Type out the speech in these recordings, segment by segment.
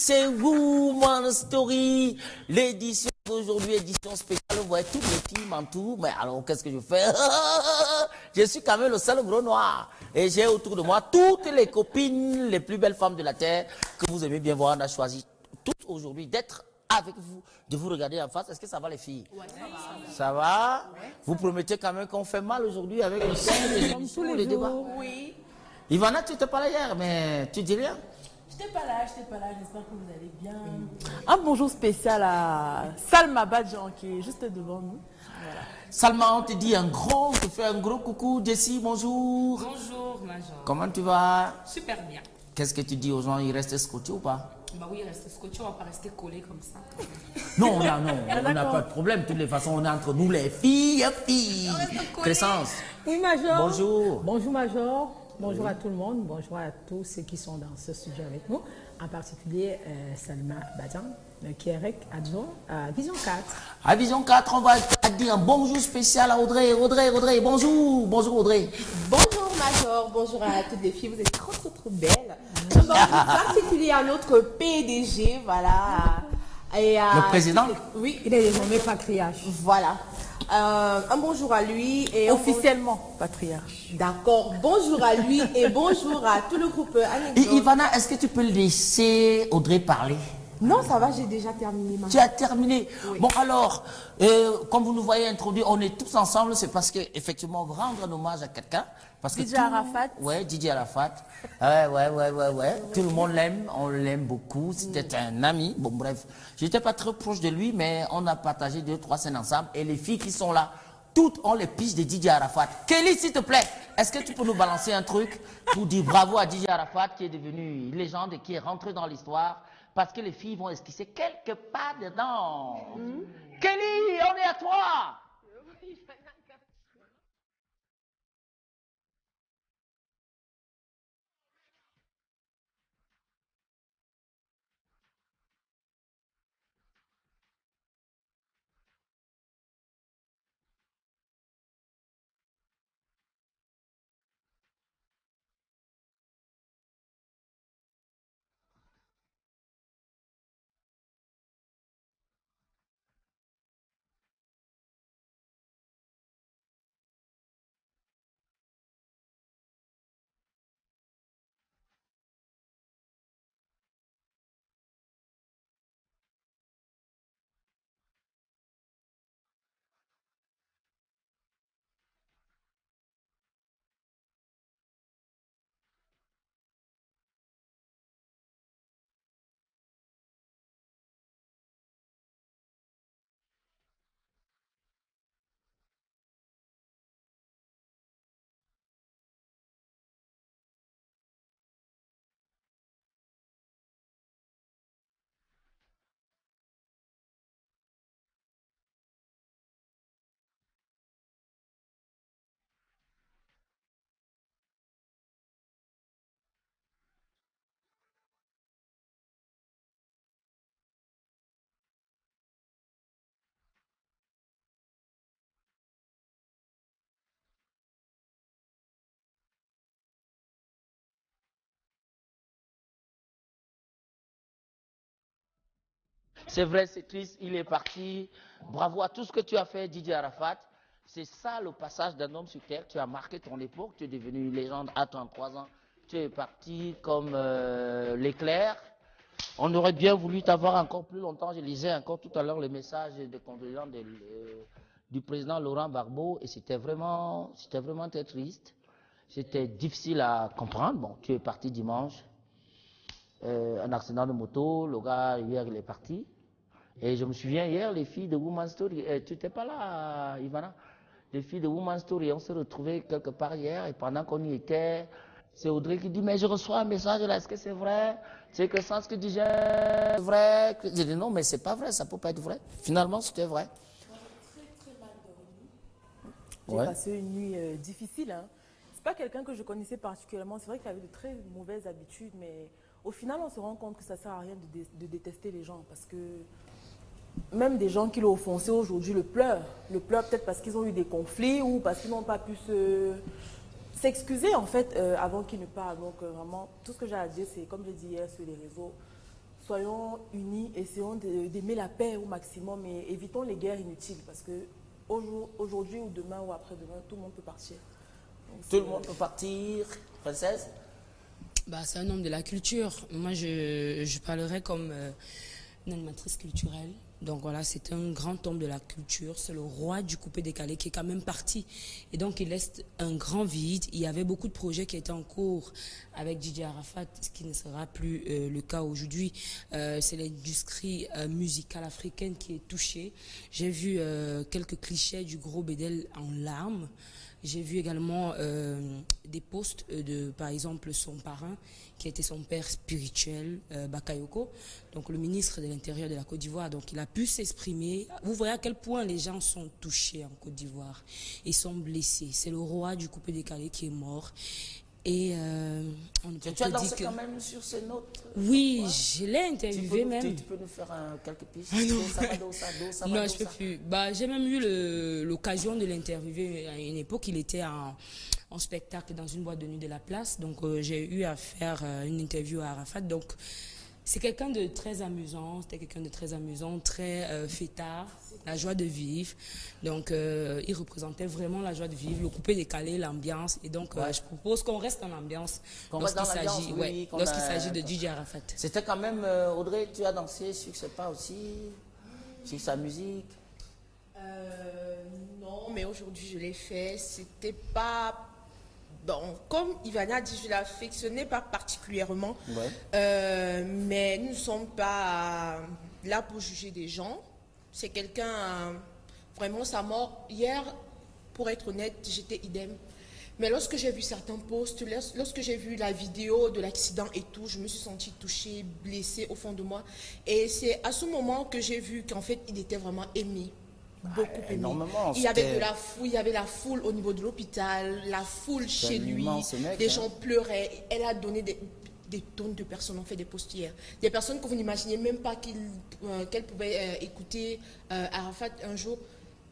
c'est Woman Story. L'édition d'aujourd'hui, édition spéciale. Vous voyez, toutes les filles m'entourent. Mais alors, qu'est-ce que je fais? Je suis quand même le seul gros noir. Et j'ai autour de moi toutes les copines, les plus belles femmes de la Terre que vous aimez bien voir. On a choisi toutes aujourd'hui d'être avec vous, de vous regarder en face. Est-ce que ça va les filles? Ouais, ça va. Ça va? Ouais. Vous promettez quand même qu'on fait mal aujourd'hui avec le son, les émissions, les débats? Oui. Ivana, tu n'étais pas là hier, mais tu dis rien? Je n'étais pas là, j'espère que vous allez bien. Un bonjour spécial à Salma Badjan qui est juste devant nous. Voilà. Salma, on te dit un gros, on te fait un gros coucou. Jessie, bonjour. Bonjour, Major. Comment tu vas? Super bien. Qu'est-ce que tu dis aux gens? Ils restent scotchés ou pas? Bah oui, rester scotché, on va pas rester collé comme ça. Non, on n'a pas de problème. De toutes les façons, on est entre nous les filles. Crescence. Oui, Major. Bonjour. Bonjour, Major. Bonjour à tout le monde. Bonjour à tous ceux qui sont dans ce sujet avec nous. En particulier, Salma Badjan, qui est REC adjoint à Vision 4. À Vision 4, on va dire un bonjour spécial à Audrey. Audrey, bonjour. Bonjour, Audrey. Bonjour, Major. Bonjour à toutes les filles. Vous êtes trop belles. Un bonjour particulier à notre PDG, voilà. Et le président? Oui, il est désormais patriarche. Voilà. Un bonjour à lui. Et officiellement patriarche. D'accord. Bonjour à lui et bonjour à tout le groupe. Ivana, est-ce que tu peux laisser Audrey parler? Non, ça va, j'ai déjà terminé. Tu as terminé? Oui. Bon, alors, comme vous nous voyez introduire, on est tous ensemble, c'est parce qu'effectivement, on veut rendre un hommage à quelqu'un. Didier Arafat. Ouais, Didier Arafat. Ouais. Tout le monde l'aime, on l'aime beaucoup. C'était un ami. Bon, bref, j'étais pas très proche de lui, mais on a partagé 2-3 scènes ensemble. Et les filles qui sont là, toutes ont les piches de Didier Arafat. Kelly, s'il te plaît, est-ce que tu peux nous balancer un truc pour dire bravo à Didier Arafat, qui est devenu une légende et qui est rentré dans l'histoire? Parce que les filles vont esquisser quelque part dedans. Kelly, on est à toi. C'est vrai, c'est triste, il est parti. Bravo à tout ce que tu as fait, Didier Arafat. C'est ça le passage d'un homme sur terre. Tu as marqué ton époque, tu es devenu une légende à 33 ans. Tu es parti comme l'éclair. On aurait bien voulu t'avoir encore plus longtemps. Je lisais encore tout à l'heure le message de condoléances du président Laurent Gbagbo et c'était vraiment très triste. C'était difficile à comprendre. Bon, tu es parti dimanche. Un accident de moto, le gars hier il est parti. Et je me souviens hier, les filles de Woman Story, tu n'étais pas là, Ivana? Les filles de Woman Story, on s'est retrouvés quelque part hier et pendant qu'on y était, c'est Audrey qui dit mais je reçois un message là, est-ce que c'est vrai? C'est que sans ce que disait, c'est vrai? J'ai dit non mais c'est pas vrai, ça peut pas être vrai. Finalement c'était vrai. Très mal dormi. J'ai passé une nuit difficile. Hein. C'est pas quelqu'un que je connaissais particulièrement. C'est vrai qu'il avait de très mauvaises habitudes, mais au final, on se rend compte que ça ne sert à rien de détester les gens parce que même des gens qui l'ont offensé aujourd'hui le pleurent. Le pleurent peut-être parce qu'ils ont eu des conflits ou parce qu'ils n'ont pas pu s'excuser en fait avant qu'ils ne parlent. Donc vraiment, tout ce que j'ai à dire, c'est comme je dis hier sur les réseaux, soyons unis, essayons d'aimer la paix au maximum et évitons les guerres inutiles parce que aujourd'hui ou demain ou après-demain, tout le monde peut partir. Donc, tout le monde peut partir, princesse? Bah, c'est un homme de la culture. Moi, je parlerais comme une animatrice culturelle. Donc voilà, c'est un grand homme de la culture. C'est le roi du coupé-décalé qui est quand même parti. Et donc, il laisse un grand vide. Il y avait beaucoup de projets qui étaient en cours avec Didier Arafat, ce qui ne sera plus le cas aujourd'hui. C'est l'industrie musicale africaine qui est touchée. J'ai vu quelques clichés du gros Bédel en larmes. J'ai vu également des posts de, par exemple, son parrain, qui était son père spirituel, Bakayoko, donc le ministre de l'Intérieur de la Côte d'Ivoire. Donc il a pu s'exprimer. Vous voyez à quel point les gens sont touchés en Côte d'Ivoire. Ils sont blessés. C'est le roi du coupé-décalé qui est mort. Et on ne peut Tu as pas dansé dire quand que... même sur ces notes? Oui, je l'ai interviewé même. Tu peux nous faire quelques pistes? Ah non, je peux plus. Bah, j'ai même eu l'occasion de l'interviewer à une époque. Il était en spectacle dans une boîte de nuit de la place. Donc, j'ai eu à faire une interview à Arafat. Donc, c'est quelqu'un de très amusant. C'était quelqu'un de très amusant, très fêtard, la joie de vivre. Donc, il représentait vraiment la joie de vivre, le coupé-décalé, l'ambiance. Et donc, je propose qu'on reste dans l'ambiance lorsqu'il s'agit de Didier Arafat. C'était quand même, Audrey, tu as dansé sur ce pas aussi, sur sa musique? Non, mais aujourd'hui je l'ai fait. C'était pas... Bon, comme Ivana dit, je l'affectionnais pas particulièrement. Ouais. Mais nous ne sommes pas là pour juger des gens. C'est quelqu'un, vraiment sa mort. Hier, pour être honnête, j'étais idem. Mais lorsque j'ai vu certains posts, lorsque j'ai vu la vidéo de l'accident et tout, je me suis sentie touchée, blessée au fond de moi. Et c'est à ce moment que j'ai vu qu'en fait, il était vraiment aimé. Beaucoup aimé. Énormément. Il y avait de la foule, il y avait la foule au niveau de l'hôpital, la foule chez lui. Les gens pleuraient. Elle a donné des tonnes de personnes ont fait des posts hier. Des personnes que vous n'imaginez même pas qu'elles pouvaient écouter Arafat un jour.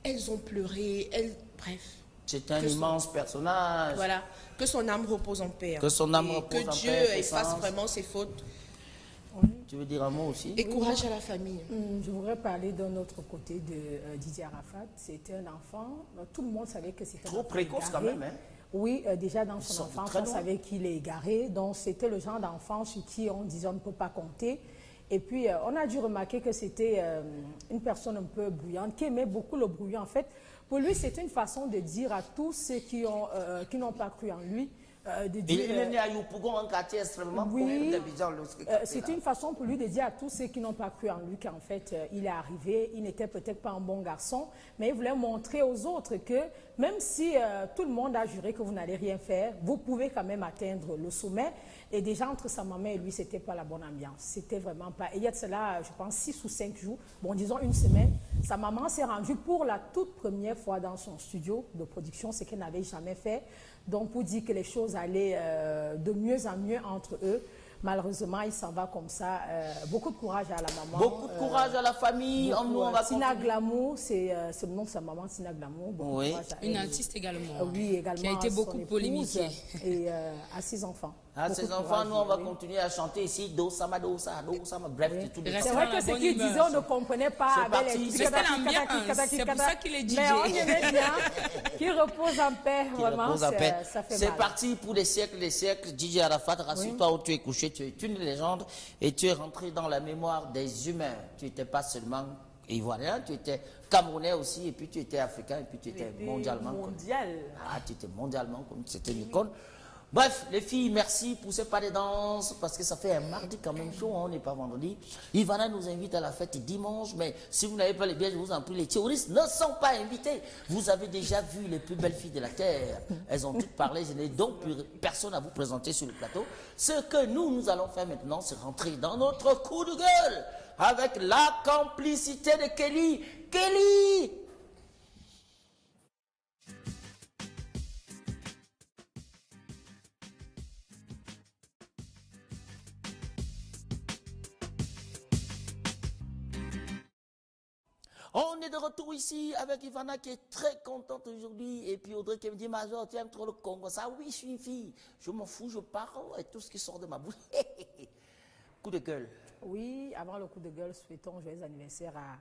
Elles ont pleuré. Bref. C'est un immense personnage. Voilà. Que son âme repose en paix. Que son âme repose en paix. Que Dieu efface vraiment ses fautes. Tu veux dire un mot aussi? Et courage à la famille. Je voudrais parler d'un autre côté de Didier Arafat. C'était un enfant. Tout le monde savait que c'était trop précoce quand même, hein? Oui, déjà dans son enfance, on savait qu'il est égaré. Donc c'était le genre d'enfant sur qui on disait on ne peut pas compter. Et puis on a dû remarquer que c'était une personne un peu bruyante, qui aimait beaucoup le bruit. En fait, pour lui, c'est une façon de dire à tous ceux qui n'ont pas cru en lui, il est né à Yopougon, un quartier extrêmement oui, c'est une façon pour lui de dire à tous ceux qui n'ont pas cru en lui qu'en fait il est arrivé, il n'était peut-être pas un bon garçon, mais il voulait montrer aux autres que même si tout le monde a juré que vous n'allez rien faire, vous pouvez quand même atteindre le sommet. Et déjà entre sa maman et lui, c'était pas la bonne ambiance, c'était vraiment pas. Et il y a de cela, je pense 6 ou 5 jours, bon disons une semaine, sa maman s'est rendue pour la toute première fois dans son studio de production, ce qu'elle n'avait jamais fait. Donc, pour dire que les choses allaient de mieux en mieux entre eux, malheureusement, il s'en va comme ça. Beaucoup de courage à la maman. Beaucoup de courage à la famille. Tina Glamour, c'est le nom de sa maman, Tina Glamour. Oui. Une artiste également. Oui, également. Qui a été beaucoup polémiquée. Et à 6 enfants. À ses enfants, nous, on va continuer à chanter ici. Dossama, Dossa, Dossama. Bref, c'est tout. C'est vrai que ce qu'il disait, on ne comprenait pas. C'était l'ambiance. C'est pour ça qu'il est DJ. Mais on aimait bien. Qu'il repose en paix, vraiment. Ça fait mal. C'est parti pour des siècles, DJ Arafat, rassure-toi où tu es couché. Tu es une légende et tu es rentré dans la mémoire des humains. Tu n'étais pas seulement ivoirien, tu étais camerounais aussi, et puis tu étais africain, et puis tu étais mondialement connu. Tu étais mondialement connu, c'était une icône. Bref, les filles, merci pour ces pas de danse, parce que ça fait un mardi quand même chaud, on n'est pas vendredi. Ivana nous invite à la fête dimanche, mais si vous n'avez pas les billets, je vous en prie, les terroristes ne sont pas invités. Vous avez déjà vu les plus belles filles de la terre. Elles ont toutes parlé, je n'ai donc plus personne à vous présenter sur le plateau. Ce que nous allons faire maintenant, c'est rentrer dans notre coup de gueule, avec la complicité de Kelly. Kelly! On est de retour ici avec Ivana qui est très contente aujourd'hui. Et puis Audrey qui me dit, Major, tu aimes trop le Congo. Ça, oui, je suis une fille. Je m'en fous, je parle et tout ce qui sort de ma bouche. Coup de gueule. Oui, avant le coup de gueule, souhaitons joyeux anniversaire à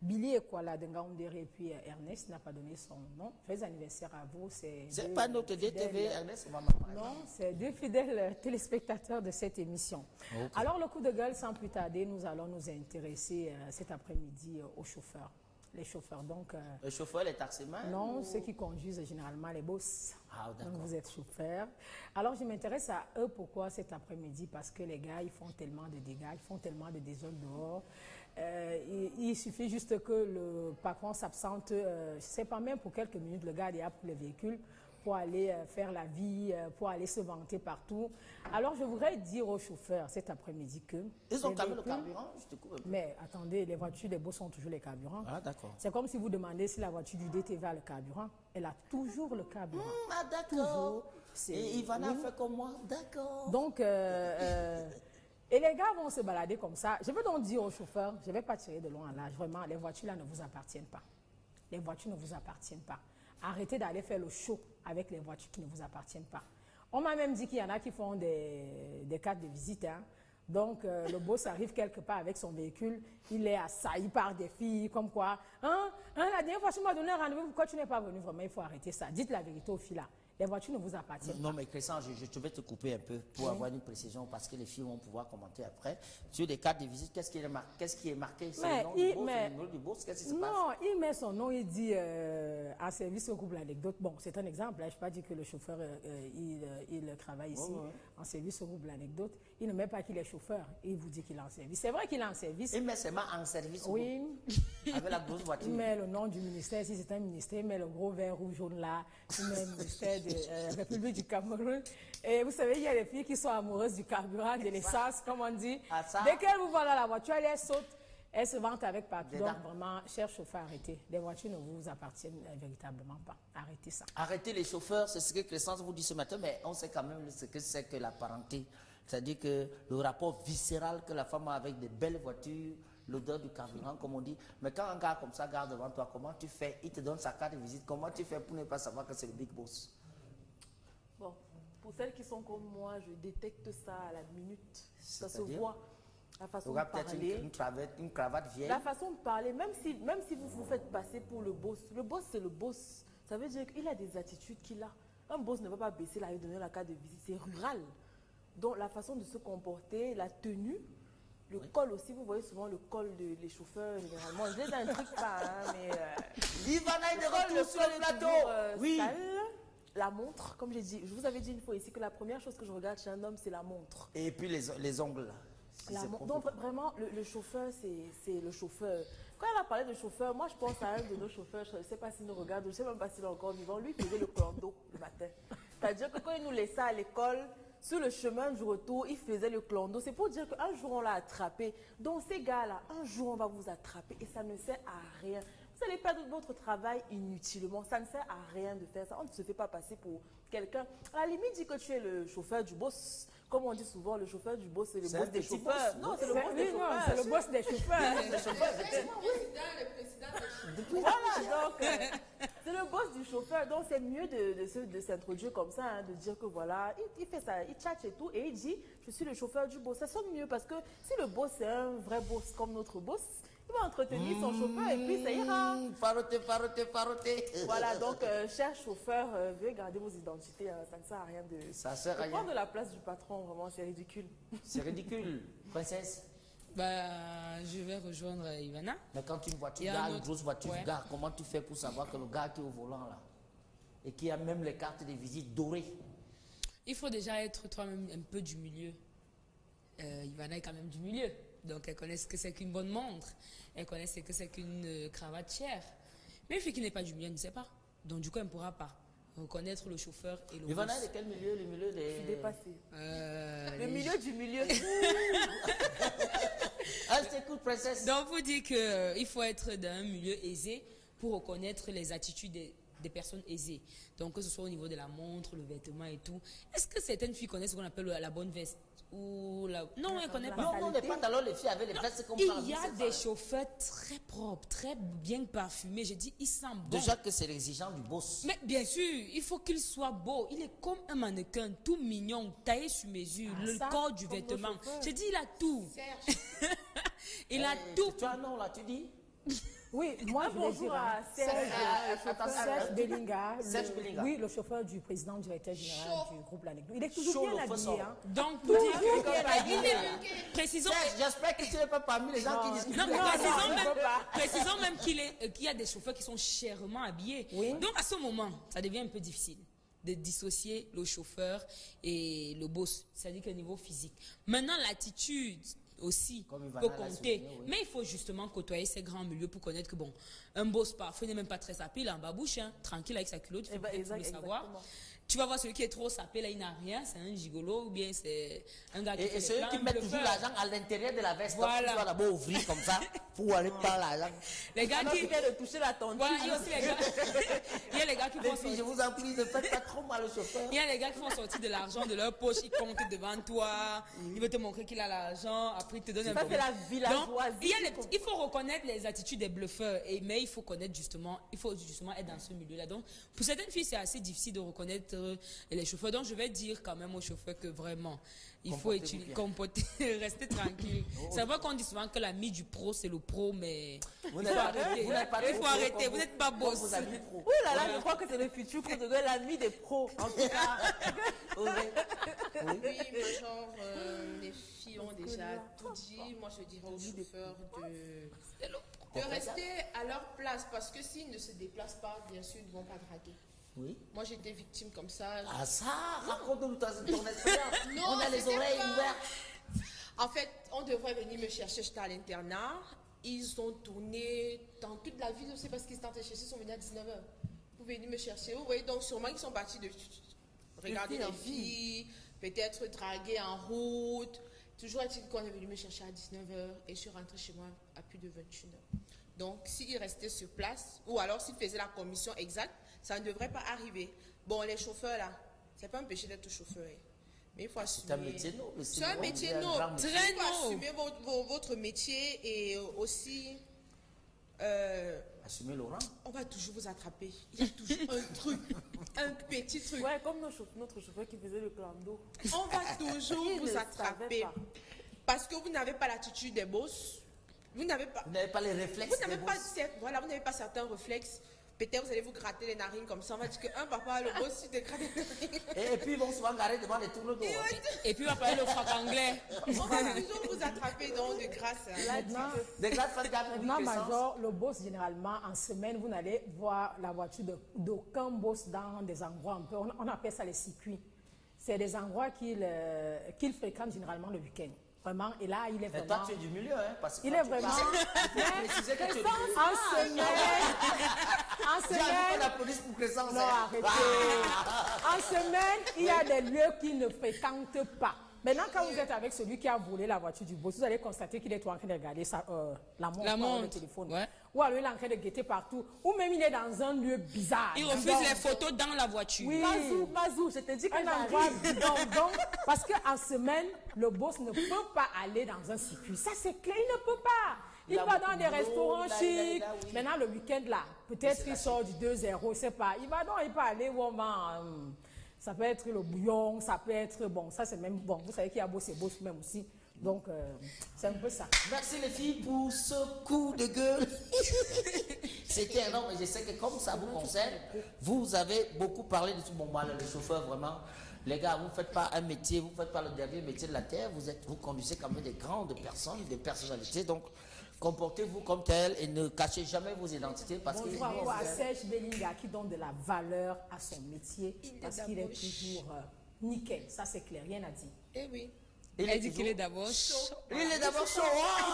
Billy Ekwala de Ngaoundéré et puis Ernest n'a pas donné son nom. Joyeux anniversaire à vous. C'est pas notre DTV, Ernest ou maman? Non, c'est deux fidèles téléspectateurs de cette émission. Okay. Alors, le coup de gueule, sans plus tarder, nous allons nous intéresser cet après-midi aux chauffeurs. Les chauffeurs, donc... les chauffeurs, les taximans? Non, ceux qui conduisent généralement les boss. Ah, d'accord. Donc, vous êtes chauffeur. Alors, je m'intéresse à eux. Pourquoi cet après-midi? Parce que les gars, ils font tellement de dégâts, ils font tellement de désordre dehors. Il suffit juste que le patron s'absente, je ne sais pas, même pour quelques minutes, le gars est là pour le véhicule, pour aller faire la vie, pour aller se vanter partout. Alors, je voudrais dire aux chauffeurs cet après-midi que... Ils ont quand même le carburant? Je te coupe un peu. Mais attendez, les voitures des boss ont toujours les carburants. Ah, d'accord. C'est comme si vous demandez si la voiture du DTV a le carburant. Elle a toujours le carburant. Ah, d'accord. Et Ivana fait comme moi? D'accord. Donc, et les gars vont se balader comme ça. Je veux donc dire aux chauffeurs, je ne vais pas tirer de long en large, vraiment, les voitures là ne vous appartiennent pas. Les voitures ne vous appartiennent pas. Arrêtez d'aller faire le show avec les voitures qui ne vous appartiennent pas. On m'a même dit qu'il y en a qui font des cartes de visite. Hein. Donc, le boss arrive quelque part avec son véhicule, il est assailli par des filles, comme quoi, la dernière fois, tu m'as donné un rendez-vous, pourquoi tu n'es pas venu? Vraiment, il faut arrêter ça. Dites la vérité aux filles là. Les voitures ne vous appartiennent pas. Non, mais Crescent, je vais te couper un peu pour avoir une précision, parce que les filles vont pouvoir commenter après. Sur les cartes de visite, qu'est-ce qui est marqué? C'est le nom du boss, le numéro du boss, qu'est-ce qui se passe? Non, il met son nom, il dit en service au groupe l'anecdote. Bon, c'est un exemple, hein, je n'ai pas dit que le chauffeur, il travaille ici en service au groupe l'anecdote. Il ne met pas qu'il est chauffeur, il vous dit qu'il est en service. C'est vrai qu'il est en service. Il met seulement en service. Oui. Avec la grosse voiture. Il met le nom du ministère, si c'est un ministère, il met le gros vert rouge jaune là, il met le ministère de République du Cameroun. Et vous savez, il y a des filles qui sont amoureuses du carburant, de l'essence, comme on dit. Dès qu'elles vous voient dans la voiture, elles sautent, elles se vantent avec partout. Donc vraiment, chers chauffeurs, arrêtez. Les voitures ne vous appartiennent véritablement pas. Arrêtez ça. Arrêtez les chauffeurs, c'est ce que Crescence vous dit ce matin, mais on sait quand même ce que c'est que la parenté. C'est-à-dire que le rapport viscéral que la femme a avec des belles voitures, l'odeur du carburant, comme on dit. Mais quand un gars comme ça garde devant toi, comment tu fais? Il te donne sa carte de visite. Comment tu fais pour ne pas savoir que c'est le big boss? Bon, pour celles qui sont comme moi, je détecte ça à la minute. Ça se voit. La façon de parler. Une cravate vieille. La façon de parler, même si vous vous faites passer pour le boss c'est le boss. Ça veut dire qu'il a des attitudes qu'il a. Un boss ne va pas baisser là et donner la carte de visite. C'est rural. Donc la façon de se comporter, la tenue, le col aussi, vous voyez souvent le col des chauffeurs généralement. Je les intrigue pas, hein, mais... Ivana est de retour sur le plateau. Oui. Sale. La montre, comme j'ai dit, je vous avais dit une fois ici que la première chose que je regarde chez un homme, c'est la montre. Et puis les ongles là. Donc vraiment, le chauffeur, c'est le chauffeur. Quand elle a parlé de chauffeur, moi je pense à un de nos chauffeurs, je ne sais pas s'il nous regarde, je ne sais même pas s'il est encore vivant. Lui, il faisait le clando le matin. C'est-à-dire que quand il nous laissait à l'école, sur le chemin du retour, il faisait le clando. C'est pour dire qu'un jour, on l'a attrapé. Donc, ces gars-là, un jour, on va vous attraper et ça ne sert à rien. Vous allez perdre votre travail inutilement. Ça ne sert à rien de faire ça. On ne se fait pas passer pour quelqu'un. À la limite, dis que tu es le chauffeur du boss. Comme on dit souvent, le chauffeur du boss, c'est le boss des chauffeurs. Non, c'est le boss des chauffeurs. C'est le boss des chauffeurs. Voilà, donc, c'est le boss du chauffeur. Donc, c'est mieux de s'introduire comme ça, hein, de dire que voilà, il fait ça, il tchatche et tout, et il dit, je suis le chauffeur du boss. Ça sonne mieux parce que si le boss est un vrai boss comme notre boss, il va entretenir son chauffeur et puis ça ira. Faroté. Voilà, donc, chers chauffeurs, veuillez garder vos identités. Hein, ça ne sert à rien de prendre la place du patron. Vraiment, c'est ridicule. C'est ridicule. Princesse? Je vais rejoindre Ivana. Mais quand une voiture gare, une grosse voiture gare, comment tu fais pour savoir que le gars qui est au volant là, et qui a même les cartes de visite dorées? Il faut déjà être toi-même un peu du milieu. Ivana est quand même du milieu. Donc, elle connaît ce que c'est qu'une bonne montre. Elle connaît ce que c'est qu'une cravate chère. Mais une fille qui n'est pas du milieu, elle ne sait pas. Donc, du coup, elle ne pourra pas reconnaître le chauffeur et le Ivana boss. est de quel milieu? Le milieu des... Je suis dépassée. Le milieu du milieu. Elle s'écoute, princesse. Donc, vous dites qu'il faut être d'un milieu aisé pour reconnaître les attitudes des personnes aisées. Donc, que ce soit au niveau de la montre, le vêtement et tout. Est-ce que certaines filles connaissent ce qu'on appelle la bonne veste ou la... Non, elle ne connaît pas. Non, les pantalons, les filles avaient les vestes comme ça. Il y a des chauffeurs très propres, très bien parfumés. Je dis, il sent bon. Déjà que c'est l'exigence du boss. Mais bien sûr, il faut qu'il soit beau. Il est comme un mannequin, tout mignon, taillé sur mesure, le corps du vêtement. Je dis, il a tout. Il a tout. Tu as un nom là, tu dis? Oui, moi je voulais dire à Serge Belinga, oui, le chauffeur du président directeur général du groupe L'Anecdote. Il est toujours bien habillé. Hein. Donc, pour dire que... Précisons... J'espère que tu n'es pas parmi les gens qui discutent. Non, précisons même qu'il y a des chauffeurs qui sont chèrement habillés. Oui. Donc, à ce moment, ça devient un peu difficile de dissocier le chauffeur et le boss. C'est-à-dire qu'au niveau physique. Maintenant, l'attitude... aussi peut compter, mais il faut justement côtoyer ces grands milieux pour connaître que bon, un boss parfois n'est même pas très sapé, il est en babouche, hein, tranquille avec sa culotte, il faut le savoir. Tu vas voir celui qui est trop sapé, là il n'a rien, c'est un gigolo ou bien c'est un gars qui fait c'est eux qui mettent toujours l'argent à l'intérieur de la veste, voilà. Donc tu dois d'abord ouvrir comme ça pour aller prendre l'argent. Les gars qui viennent de toucher la tente. Voilà, il y a aussi les gars. Il y a les gars qui font sortir. Je vous en prie, ne faites pas trop mal au chauffeur. Il y a les gars qui font sortir de l'argent de leur poche, ils comptent devant toi, il veut te montrer qu'il a l'argent, après il te donne un peu. Ça c'est la villageoisie. Il faut reconnaître les attitudes des bluffeurs, mais il faut connaître justement, il faut justement être dans ce milieu-là. Donc pour certaines filles c'est assez difficile de reconnaître les chauffeurs. Donc je vais dire quand même aux chauffeurs que vraiment il faut rester tranquille. C'est vrai qu'on dit souvent que l'ami du pro c'est le pro, mais il faut arrêter, vous n'êtes pas boss. Oh là là, je crois que c'est le futur pro de l'ami des pros. En tout cas. Oui, mais genre, les filles ont déjà tout dit. Moi, je dirais aux chauffeurs de rester à leur place, parce que s'ils ne se déplacent pas, bien sûr, ils ne vont pas draguer. Oui. Moi, j'étais victime comme ça. Ah ça, raconte-nous ton expérience. On a les oreilles ouvertes. En fait, on devrait venir me chercher, j'étais à l'internat. Ils ont tourné dans toute la ville, je ne sais pas ce qu'ils étaient en train de chercher, ils sont venus à 19h. Pour venir me chercher. Vous voyez, donc sûrement ils sont partis de regarder les filles, peut-être draguer en route. Toujours est-il qu'on est venu me chercher à 19h et je suis rentrée chez moi à plus de 21h. Donc, s'ils restaient sur place, ou alors s'ils faisaient la commission exacte, ça ne devrait pas arriver. Bon, les chauffeurs là, c'est pas un péché d'être chauffeur. Mais il faut assumer. C'est un métier noble. C'est un métier noble. Très noble. Il faut assumer votre métier et aussi... assumer Laurent. On va toujours vous attraper. Il y a toujours un truc, un petit truc. Ouais, comme notre chauffeur qui faisait le clando. On va toujours vous attraper. Parce que vous n'avez pas l'attitude des boss. Vous n'avez pas les réflexes. Vous n'avez pas certains réflexes. Peut-être vous allez vous gratter les narines comme ça. On va dire qu'un papa, le boss, il te gratte les narines. Et puis ils vont souvent garer devant les tourneaux d'eau. Et puis il va parler le frac anglais. On va toujours vous attraper donc de grâce. Maintenant, Major, le boss, généralement, en semaine, vous n'allez voir la voiture d'aucun boss dans des endroits un peu. On appelle ça les circuits. C'est des endroits qu'il fréquente généralement le week-end. Vraiment, et là, il est vraiment... Mais toi, tu es du milieu, hein? Parce que il est vraiment... En semaine... la police pour Crescence. Non, arrêtez. En semaine, il y a des lieux qu'il ne fréquente pas. Maintenant, quand vous êtes avec celui qui a volé la voiture du boss, vous allez constater qu'il est en train de regarder la montre, le téléphone. Ouais. Ou alors il est en train de guetter partout. Ou même il est dans un lieu bizarre. Il refuse les photos dans la voiture. Oui. Mazou, je te dis un endroit bidon. Parce qu'en semaine, le boss ne peut pas aller dans un circuit. Ça, c'est clair, il ne peut pas. Il va dans des restaurants chics. Oui. Maintenant, le week-end, là, peut-être qu'il sort du 2-0, je ne sais pas. Il peut aller où on va... ça peut être le bouillon, ça peut être... Bon, ça c'est même... Bon, vous savez qu'il y a boss et boss même aussi. Donc, c'est un peu ça. Merci les filles pour ce coup de gueule. C'était énorme et je sais que comme ça vous concerne, vous avez beaucoup parlé de tout. Bon, moi, le chauffeur, vraiment... Les gars, vous ne faites pas un métier, vous ne faites pas le dernier métier de la terre, vous conduisez quand même des grandes personnes, des personnalités, donc comportez-vous comme tel et ne cachez jamais vos identités parce que... Bravo à Serge Belinga qui donne de la valeur à son métier parce qu'il est toujours nickel, ça c'est clair, rien à dire. Eh oui. Elle dit qu'il est d'abord chaud. Il est d'abord chaud. Il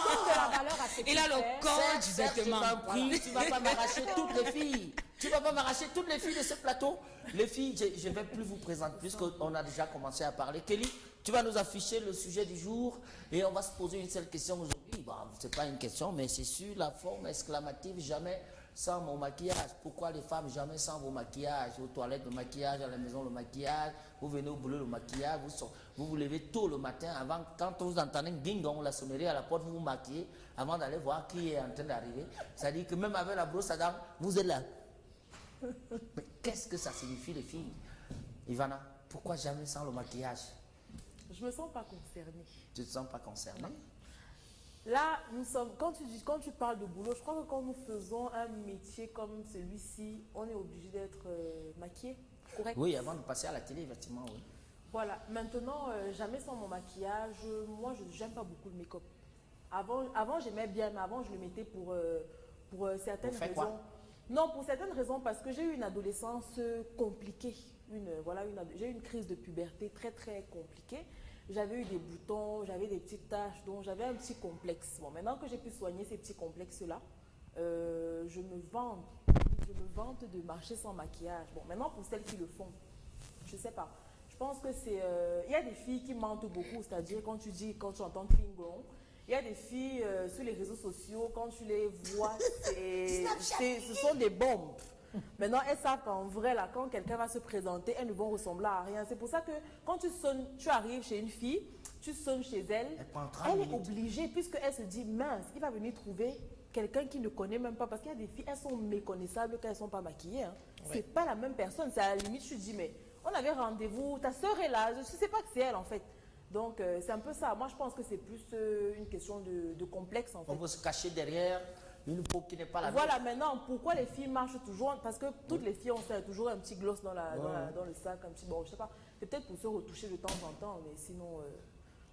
donne de la valeur à ses Il a le corps du vêtement. Tu ne vas pas m'arracher toutes les filles. Tu ne vas pas m'arracher toutes les filles de ce plateau. Les filles, je ne vais plus vous présenter puisqu'on a déjà commencé à parler. Kelly, tu vas nous afficher le sujet du jour et on va se poser une seule question aujourd'hui. Bon, ce n'est pas une question, mais c'est sur la forme exclamative. Jamais sans mon maquillage. Pourquoi les femmes jamais sans vos maquillages? Aux toilettes, le maquillage, à la maison, le maquillage. Vous venez au boulot, le maquillage. Vous vous levez tôt le matin. Avant, quand vous entendez ding-dong, la sonnerie à la porte, vous vous maquillez avant d'aller voir qui est en train d'arriver. C'est-à-dire que même avec la brosse à dents, vous êtes là. Mais qu'est-ce que ça signifie, les filles? Ivana, pourquoi jamais sans le maquillage? Je me sens pas concernée. Tu ne te sens pas concernée? Là, nous sommes, quand tu parles de boulot, je crois que quand nous faisons un métier comme celui-ci, on est obligé d'être maquillé, correct? Oui, avant de passer à la télé, effectivement, oui. Voilà, maintenant, jamais sans mon maquillage. Moi, je n'aime pas beaucoup le make-up. Avant j'aimais bien, mais avant, je le mettais pour certaines raisons. Quoi? Non, pour certaines raisons, parce que j'ai eu une adolescence compliquée. J'ai eu une crise de puberté très, très compliquée. J'avais eu des boutons, j'avais des petites taches, donc j'avais un petit complexe. Bon, maintenant que j'ai pu soigner ces petits complexes-là, je me vante de marcher sans maquillage. Bon, maintenant pour celles qui le font, je ne sais pas. Je pense que c'est... Il y a des filles qui mentent beaucoup, c'est-à-dire quand tu entends Klingon, il y a des filles sur les réseaux sociaux, quand tu les vois, ce sont des bombes. Maintenant, elles savent qu'en vrai, là, quand quelqu'un va se présenter, elles ne vont ressembler à rien. C'est pour ça que quand tu arrives chez une fille, tu sonnes chez elle, elle est obligée, puisqu'elle se dit, mince, il va venir trouver quelqu'un qui ne connaît même pas. Parce qu'il y a des filles, elles sont méconnaissables quand elles ne sont pas maquillées. Hein. Ouais. C'est pas la même personne. C'est à la limite, je te dis, mais on avait rendez-vous, ta soeur est là, je ne sais pas que c'est elle en fait. Donc, c'est un peu ça. Moi, je pense que c'est plus une question de complexe en fait. On peut se cacher derrière une peau qui n'est pas la Voilà, maintenant, pourquoi les filles marchent toujours? Parce que toutes les filles ont toujours un petit gloss dans le sac, un petit... Bon, je sais pas, c'est peut-être pour se retoucher de temps en temps, mais sinon...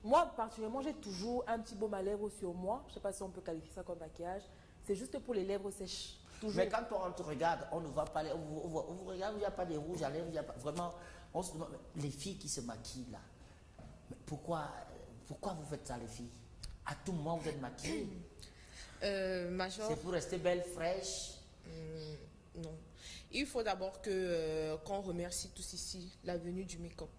Moi, particulièrement, j'ai toujours un petit baume à lèvres sur moi. Je sais pas si on peut qualifier ça comme maquillage. C'est juste pour les lèvres sèches. Toujours. Mais quand on te regarde, on ne voit pas les... On vous regarde, il n'y a pas de rouge à lèvres, il n'y a pas... Vraiment, on se demande... Les filles qui se maquillent, là, mais pourquoi vous faites ça, les filles? À tout moment, vous êtes maquillées. Major, c'est pour rester belle, fraîche? Non. Il faut d'abord qu'on remercie tous ici la venue du make-up.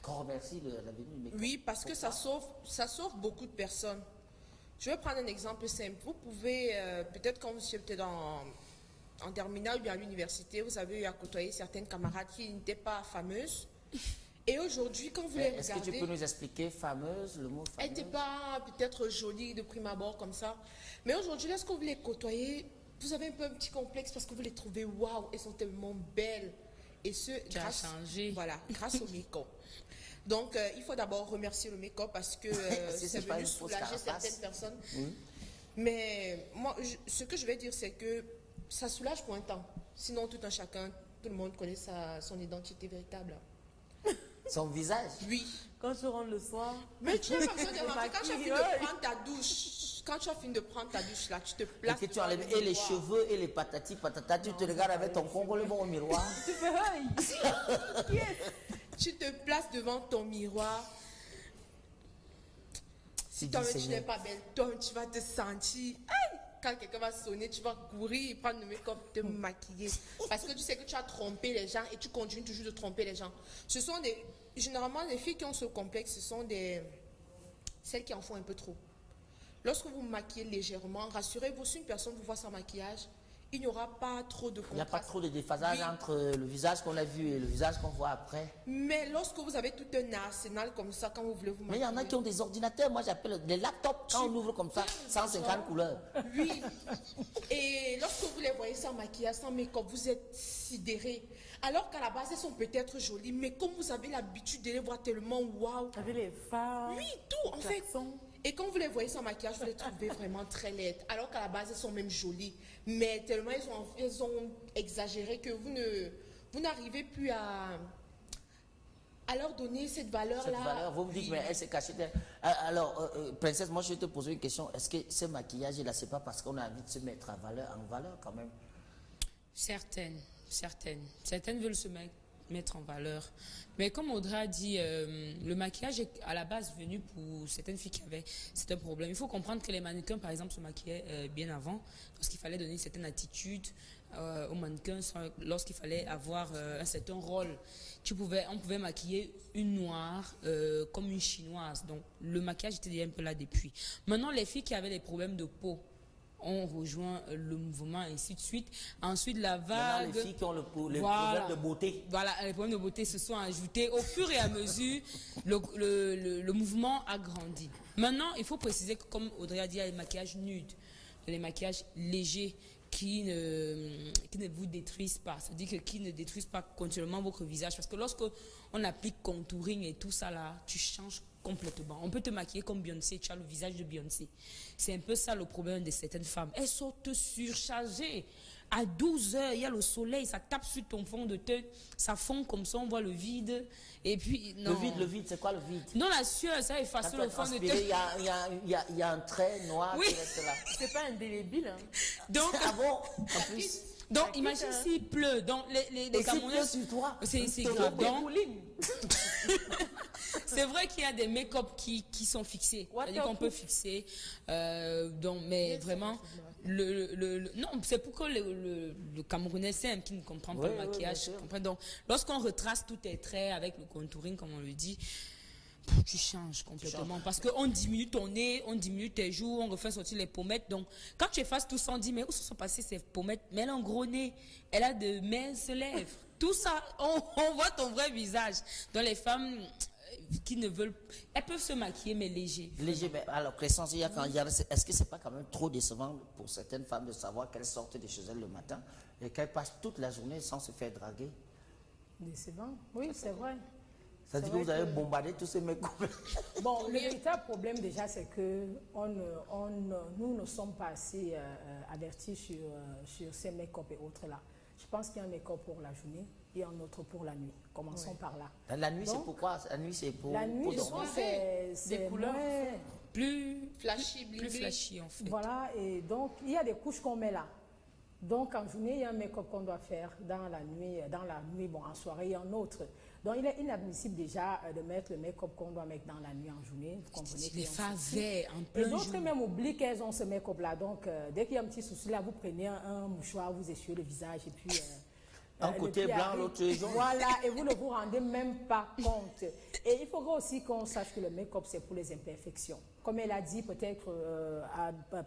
Qu'on remercie la venue du make-up? Oui, parce que ça sauve beaucoup de personnes. Je vais prendre un exemple simple. Vous pouvez, peut-être quand vous étiez en terminale ou bien à l'université, vous avez eu à côtoyer certaines camarades qui n'étaient pas fameuses. Et aujourd'hui, quand vous les regardez... Est-ce que tu peux nous expliquer fameuse, le mot fameuse? Elle n'était pas peut-être jolie de prime abord comme ça. Mais aujourd'hui, lorsque vous les côtoyez, vous avez un peu un petit complexe parce que vous les trouvez waouh, elles sont tellement belles. Et grâce, voilà, grâce au make-up. Donc, il faut d'abord remercier le make-up parce que c'est venu soulager certaines personnes. Oui. Mais moi, ce que je vais dire, c'est que ça soulage pour un temps. Sinon, tout un chacun, tout le monde connaît son identité véritable. Son visage? Oui. Quand tu rentres le soir. Mais tu n'as pas besoin de rentrer. Quand tu as fini de prendre ta douche, quand tu as fini de prendre ta douche, là, tu te places. Et que tu enlèves et les cheveux et les patati patata, tu te regardes avec ton congo bon au miroir. Tu fais hey. Tu te places devant ton miroir. Si toi-même tu n'es pas belle, toi tu vas te sentir. Hey! Quand quelqu'un va sonner, tu vas courir, prendre le make-up, te maquiller. Parce que tu sais que tu as trompé les gens et tu continues toujours de tromper les gens. Ce sont généralement, les filles qui ont ce complexe, ce sont celles qui en font un peu trop. Lorsque vous maquillez légèrement, rassurez-vous, si une personne vous voit sans maquillage, il n'y aura pas trop de contraste. Il n'y a pas trop de déphasage entre le visage qu'on a vu et le visage qu'on voit après. Mais lorsque vous avez tout un arsenal comme ça, quand vous voulez vous maquiller... Mais il y en a qui ont des ordinateurs, moi j'appelle des laptops, quand on ouvre comme ça, 150 couleurs. Oui. Et lorsque vous les voyez sans maquillage, sans make-up, vous êtes sidérés. Alors qu'à la base, elles sont peut-être jolies, mais comme vous avez l'habitude de les voir tellement waouh. Vous avez les fards. Oui, tout en fait. Et quand vous les voyez sans maquillage, vous les trouvez vraiment très laides. Alors qu'à la base, elles sont même jolies. Mais tellement elles ont exagéré que vous n'arrivez plus à leur donner cette valeur-là. Cette valeur, vous me dites, oui. Mais elle s'est cachée derrière. Alors, princesse, moi je vais te poser une question. Est-ce que ce maquillage-là, c'est pas parce qu'on a envie de se mettre en valeur quand même? Certaines veulent se mettre en valeur. Mais comme Audrey a dit, le maquillage est à la base venu pour certaines filles qui avaient certains problèmes. Il faut comprendre que les mannequins, par exemple, se maquillaient bien avant, lorsqu'il fallait donner une certaine attitude aux mannequins, lorsqu'il fallait avoir un certain rôle. On pouvait maquiller une noire comme une chinoise. Donc, le maquillage était déjà un peu là depuis. Maintenant, les filles qui avaient des problèmes de peau, on rejoint le mouvement, ainsi de suite. Ensuite, la vague... Maintenant, les filles qui ont les problèmes de beauté. Voilà, les problèmes de beauté se sont ajoutés. Au fur et à mesure, le mouvement a grandi. Maintenant, il faut préciser que, comme Audrey a dit, il y a les maquillages nudes, les maquillages légers qui ne vous détruisent pas. C'est-à-dire qui ne détruisent pas continuellement votre visage. Parce que lorsque on applique contouring et tout ça là, tu changes complètement. On peut te maquiller comme Beyoncé, tu as le visage de Beyoncé. C'est un peu ça le problème de certaines femmes. Elles sont surchargées. À 12 heures, il y a le soleil, ça tape sur ton fond de teint, ça fond comme ça, on voit le vide. Et puis, non. Le vide, c'est quoi le vide? Non, la sueur, ça efface le fond de teint. Il y a un trait noir oui. qui reste là. C'est pas indélébile. Hein. Donc, ah bon? En plus. Donc, imagine s'il pleut. Donc, les Camerounais. C'est toi. C'est grave. C'est vrai qu'il y a des make-up qui sont fixés. C'est-à-dire qu'on peut fixer. Mais vraiment, non, c'est pour que le Camerounais simple qui ne comprend pas le maquillage comprenne. Donc, lorsqu'on retrace tous tes traits avec le contouring, comme on le dit, tu changes complètement. Parce qu'on diminue ton nez, on diminue tes joues, on refait sortir les pommettes. Donc, quand tu effaces tout ça, on dit, mais où se sont passées ces pommettes? Mais elle a un gros nez, elle a de minces lèvres. Tout ça, on voit ton vrai visage. Donc, les femmes qui ne veulent... Elles peuvent se maquiller, mais léger. Léger, mais alors, Crescence, est-ce que c'est pas quand même trop décevant pour certaines femmes de savoir qu'elles sortent de chez elles le matin et qu'elles passent toute la journée sans se faire draguer? Décevant, oui, c'est vrai. Ça dit que vous avez bombardé tous ces mecs. Bon, le véritable problème déjà, c'est que nous ne sommes pas assez avertis sur ces make-up et autres là. Je pense qu'il y a un make-up pour la journée et un autre pour la nuit. Commençons par là. La nuit, c'est pourquoi? La nuit, c'est pour... La nuit, c'est des couleurs plus flashy en fait. Voilà, et donc, il y a des couches qu'on met là. Donc, en journée, il y a un make-up qu'on doit faire dans la nuit, bon, en soirée, il y a un autre. Donc, il est inadmissible déjà de mettre le make-up qu'on doit mettre dans la nuit en journée. Vous comprenez? Les favets en plein jour. Et d'autres même oublient qu'elles ont ce make-up-là. Donc, dès qu'il y a un petit souci là, vous prenez un mouchoir, vous essuyez le visage et puis... un côté blanc, l'autre jaune. Voilà, et vous ne vous rendez même pas compte. Et il faudra aussi qu'on sache que le make-up, c'est pour les imperfections. Comme elle a dit peut-être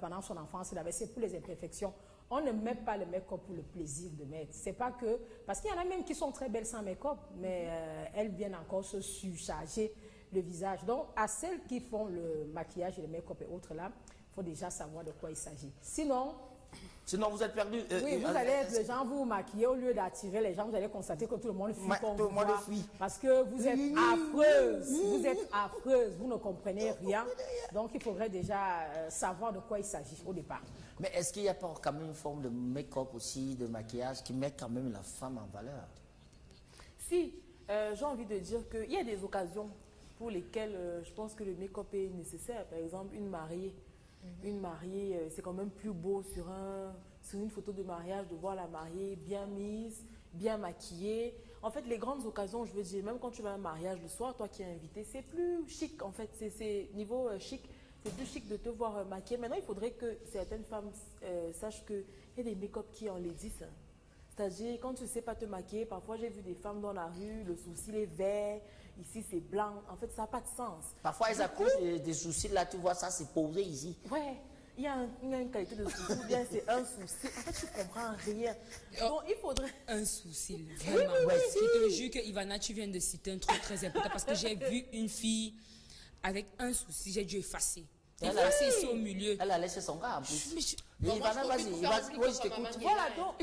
pendant son enfance, c'est pour les imperfections. On ne met pas le make-up pour le plaisir de mettre. C'est pas que... Parce qu'il y en a même qui sont très belles sans make-up, mais elles viennent encore se surcharger le visage. Donc, à celles qui font le maquillage et le make-up et autres là, il faut déjà savoir de quoi il s'agit. Sinon, vous êtes perdu. Oui, vous allez être le genre, vous maquiller, au lieu d'attirer les gens, vous allez constater que tout le monde fuit comme vous. Parce que vous êtes affreuse. Vous êtes affreuse, vous ne comprenez rien. Donc, il faudrait déjà savoir de quoi il s'agit au départ. Mais est-ce qu'il n'y a pas quand même une forme de make-up aussi, de maquillage, qui met quand même la femme en valeur? Si, j'ai envie de dire qu'il y a des occasions pour lesquelles je pense que le make-up est nécessaire. Par exemple, une mariée. Une mariée, c'est quand même plus beau sur une photo de mariage de voir la mariée bien mise, bien maquillée. En fait, les grandes occasions, je veux dire, même quand tu vas à un mariage le soir, toi qui es invité, c'est plus chic en fait. C'est niveau chic. C'est plus chic de te voir maquillée. Maintenant, il faudrait que certaines femmes sachent qu'il y a des make-up qui enlaidissent. C'est-à-dire, quand tu ne sais pas te maquiller, parfois j'ai vu des femmes dans la rue, le sourcil est vert, ici c'est blanc. En fait, ça n'a pas de sens. Parfois, elles accrochent des sourcils, là, tu vois ça, c'est posé ici. Ouais, il y a une qualité de sourcil, ou bien c'est un sourcil. En fait, tu ne comprends rien. Donc, il faudrait... Un sourcil, vraiment. Oui. Je te jure que Ivana, tu viens de citer un truc très important parce que j'ai vu une fille avec un sourcil, j'ai dû effacer. Effacer ici au milieu. Elle a laissé son gars en plus. Ivana, vas-y, je t'écoute. Voilà, donc,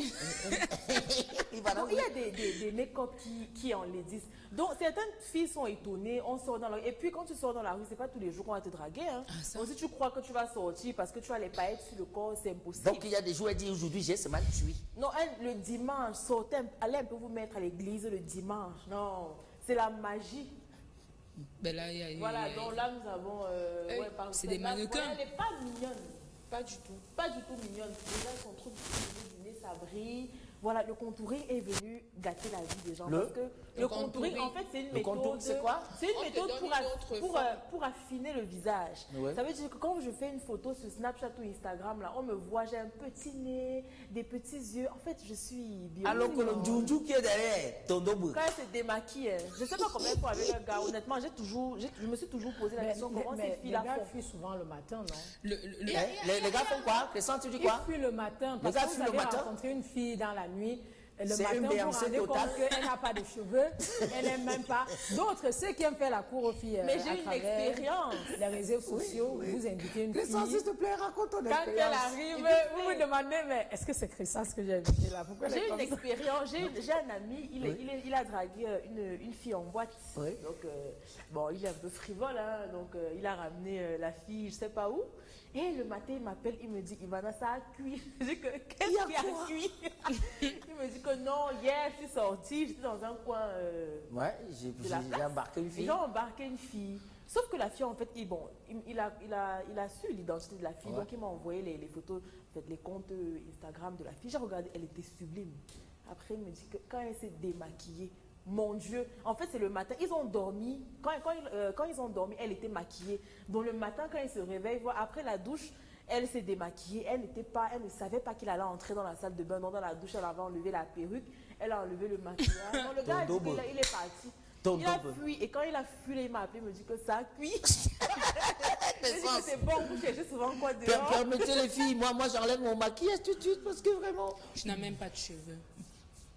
il y a des make-up qui enlaidissent. Donc, certaines filles sont étonnées, on sort dans la rue. Et puis, quand tu sors dans la rue, c'est pas tous les jours qu'on va te draguer. Hein. Donc, si tu crois que tu vas sortir parce que tu as les paillettes sur le corps, c'est impossible. Donc, il y a des jours, elle dit aujourd'hui, j'ai ce mal tué. Non, le dimanche, sortez, allez un peu vous mettre à l'église le dimanche. Non, c'est la magie. Ben là, voilà, donc là, nous avons... c'est des mannequins. Elle n'est pas mignonne. Pas du tout. Pas du tout mignonne. Déjà, son truc du nez, ça brille. Voilà, le contouring est venu gâter la vie des gens. Parce que le contouring, en fait, c'est une méthode. C'est quoi? C'est une méthode pour affiner le visage. Ça veut dire que quand je fais une photo sur Snapchat ou Instagram, là, on me voit, j'ai un petit nez, des petits yeux. En fait, je suis bio. Alors que le Djoudjou qui est derrière, ton double. Quand elle se démaquille, je ne sais pas combien de fois avec un gars, honnêtement, je me suis toujours posé la question comment ces filles-là font. Les gars fuient souvent le matin, non? Les gars font quoi? Crescent, tu dis quoi? Ils fuient le matin parce que vous avez rencontré une fille dans la nuit. Le matin, vous vous rendez compte qu'elle n'a pas de cheveux, elle n'aime même pas. D'autres, ceux qui aiment faire la cour aux filles. Mais j'ai une expérience. Les réseaux sociaux, vous invitez une fille. S'il te plaît, raconte ton expérience. Quand elle arrive, vous me demandez, mais est-ce que c'est Crescence que j'ai invité là? J'ai une expérience. J'ai un ami, il a dragué une fille en boîte. Oui. Donc, bon, il est un peu frivole, hein, donc il a ramené la fille, je ne sais pas où. Et le matin, il m'appelle, il me dit, Ivana, ça a cuit. Je dis, qu'est-ce qui a cuit? Il me dit que non, hier, je suis sortie, j'étais dans un coin. Ouais, j'ai embarqué une fille. Ils ont embarqué une fille. Sauf que la fille, en fait, il a su l'identité de la fille. Ouais. Donc, il m'a envoyé les photos, en fait, les comptes Instagram de la fille. J'ai regardé, elle était sublime. Après, il me dit que quand elle s'est démaquillée, mon Dieu, en fait c'est le matin, ils ont dormi, quand ils ont dormi, elle était maquillée. Donc le matin quand ils se réveillent, après la douche, elle s'est démaquillée, elle ne savait pas qu'il allait entrer dans la salle de bain, donc dans la douche elle avait enlevé la perruque, elle a enlevé le maquillage. Donc le gars a dit qu'il est parti. Il a fui et quand il a fui, il m'a appelé, il me dit que ça a cuit. C'est bon, vous cherchez souvent quoi dehors. Permettez les filles, moi j'enlève mon maquillage tout de suite parce que vraiment... Je n'ai même pas de cheveux.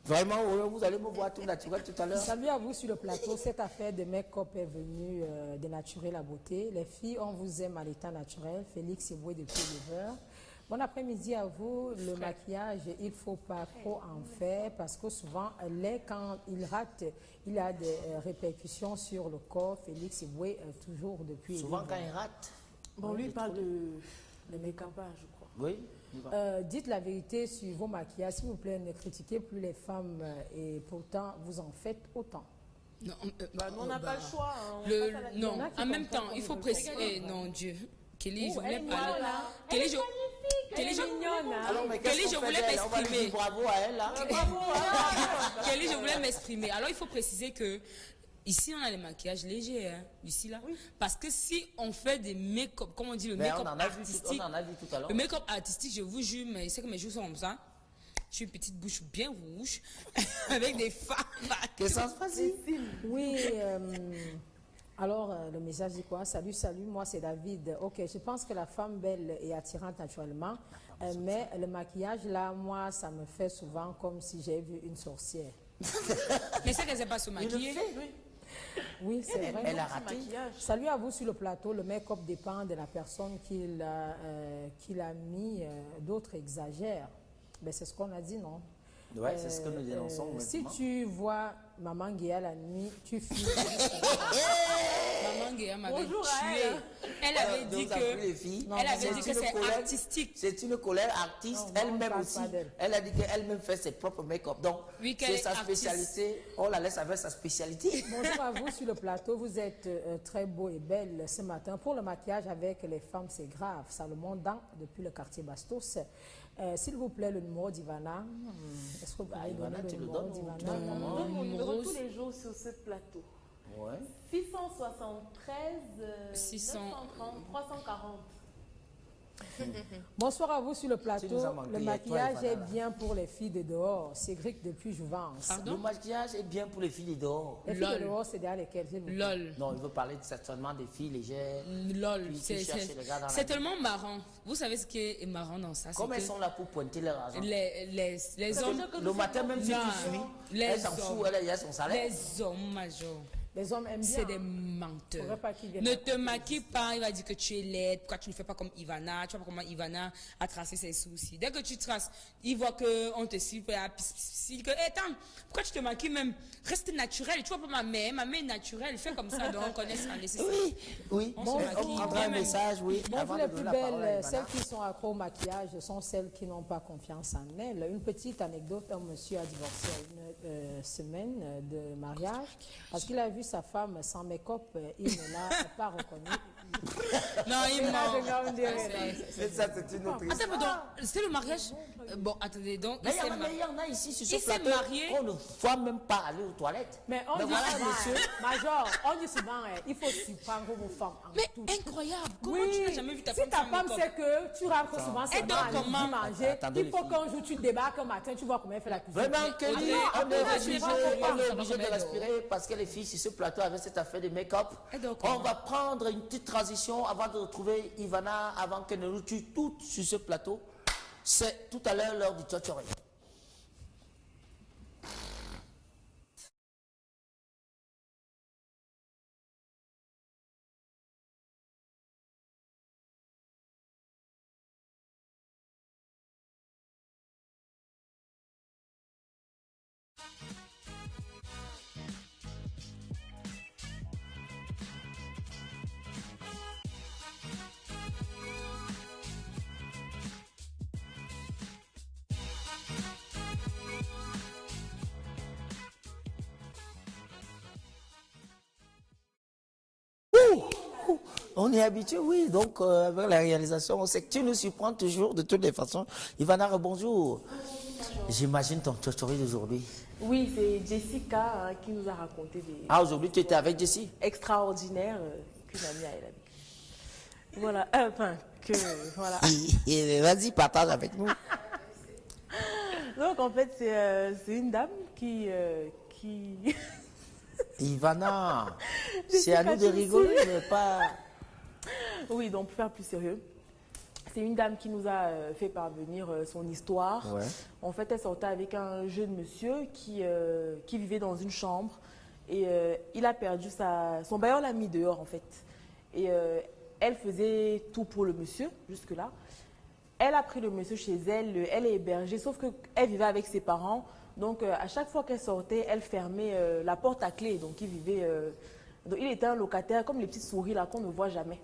Vraiment, vous allez me voir tout naturel tout à l'heure. Salut à vous sur le plateau. Cette affaire de make-up est venue dénaturer la beauté. Les filles, on vous aime à l'état naturel. Félix Eboué depuis l'hiver. Bon après-midi à vous. Le maquillage, il ne faut pas trop en faire parce que souvent, quand il rate, il a des répercussions sur le corps. Félix Eboué, toujours depuis souvent quand il rate. Bon, lui, il parle de make-up, je crois. Oui. Dites la vérité sur vos maquillages, s'il vous plaît, ne critiquez plus les femmes et pourtant vous en faites autant. Non, on n'a pas le choix. Hein, non, en même temps, il faut préciser. Non, Dieu. Kelly, je voulais parler. Kelly, je voulais m'exprimer. Bravo à elle. Kelly, je voulais m'exprimer. Alors, il faut préciser que ici, on a les maquillages légers, hein, ici, là. Oui. Parce que si on fait des make-up, comme on dit, le make-up artistique. On en a vu tout à l'heure. Le make-up artistique, je vous jure, mais c'est que mes joues sont comme ça. J'ai une petite bouche bien rouge, avec des fards. Quel sens facile. Oui, alors le message dit quoi? Salut, moi c'est David. Ok, je pense que la femme belle est attirante naturellement, mais le maquillage, là, moi, ça me fait souvent comme si j'avais vu une sorcière. Mais c'est qu'elle ne sait pas se maquiller. Oui, c'est vrai. Elle a raté. Salut à vous sur le plateau. Le make-up dépend de la personne qui l'a mis. D'autres exagèrent. Ben, c'est ce qu'on a dit, non? Oui, c'est ce que nous dénonçons. Si tu vois Maman Guéa la nuit, tu fuis. Maman Guéa m'avait tué. Elle avait dit que c'est artistique. C'est une colère artiste, elle-même aussi. Elle a dit qu'elle-même fait ses propres make-up. Donc, c'est sa spécialité. On la laisse avec sa spécialité. Bonjour à vous sur le plateau. Vous êtes très beau et belle ce matin. Pour le maquillage avec les femmes, c'est grave. Salomon Dan, depuis le quartier Bastos. S'il vous plaît, le numéro d'Ivana. Est-ce que vous pouvez donner le numéro d'Ivana? Donne mon numéro tous les jours sur ce plateau. Ouais. 673 930 340. Bonsoir à vous sur le plateau. Le maquillage est bien pour les filles de dehors. Cédric depuis Jouvence. Le maquillage est bien pour les filles de dehors. Les filles de dehors, c'est derrière lesquelles? LOL. Non, il veut parler certainement des filles légères. LOL. C'est tellement marrant. Vous savez ce qui est marrant dans ça? Comme elles sont là pour pointer leur argent. Les hommes. Le matin, même si tu fuis, elles s'en foutent, elle a son salaire. Les hommes majeurs. Les hommes aiment bien. C'est des menteurs. Ne te maquille pas, il va dire que tu es laide. Pourquoi tu ne fais pas comme Ivana? Tu vois pas comment Ivana a tracé ses soucis. Dès que tu traces, il voit qu'on te suit. Il dit que, attends, pourquoi tu te maquilles même? Reste naturel. Tu vois pas ma mère est naturelle. Fais comme ça, donc on connaît sa nécessité. Oui. On prendra un message, oui. Bon, les plus belles, celles qui sont accro au maquillage sont celles qui n'ont pas confiance en elles. Une petite anecdote, un monsieur a divorcé à une semaine de mariage parce qu'il a vu sa femme sans make-up, il ne l'a pas reconnue. Non, il ment. Ça, c'est une autre histoire. Attends, mais donc, c'est le mariage. Bon, attendez, donc. Mais il y en a ici sur ce Il s'est plateau marié. qu'on ne voit même pas aller aux toilettes. Mais on dit voilà, souvent, monsieur. Major, on dit souvent, il faut surprendre vos femmes. Mais incroyable. Comment Oui, tu n'as jamais vu ta si femme ta faire femme make-up? sait que tu rentres souvent Et donc, seulement à comment? midi manger, Attendez, il faut les qu'un jour tu débarques un matin, tu vois comment elle fait la cuisine. Vraiment, Kelly, Audrey, on est Audrey, obligé, je vais pas on est faire obligé de ça. respirer parce que les filles sur ce plateau avaient cette affaire de make-up. Et donc, On comment? va prendre une petite transition avant de retrouver Ivana, avant qu'elle ne nous tue toutes sur ce plateau. C'est tout à l'heure l'heure du tchotchoré. On est habitué, oui. Donc, avec la réalisation, on sait que tu nous surprends toujours de toutes les façons. Ivana, bonjour. J'imagine ton tchotchoré d'aujourd'hui. Oui, c'est Jessica qui nous a raconté des Ah, aujourd'hui, tu étais avec Jessie? extraordinaires qu'une amie a elle a vécu. Voilà, voilà. Vas-y, partage avec nous. Donc en fait, c'est une dame qui Ivana, c'est à nous de rigoler, mais pas... Oui, donc pour faire plus sérieux, c'est une dame qui nous a fait parvenir son histoire. Ouais. En fait, elle sortait avec un jeune monsieur qui vivait dans une chambre et il a perdu son bailleur l'a mis dehors en fait. Et elle faisait tout pour le monsieur jusque-là. Elle a pris le monsieur chez elle, elle est hébergée, sauf qu'elle vivait avec ses parents. Donc à chaque fois qu'elle sortait, elle fermait la porte à clé. Donc il était un locataire comme les petites souris là qu'on ne voit jamais.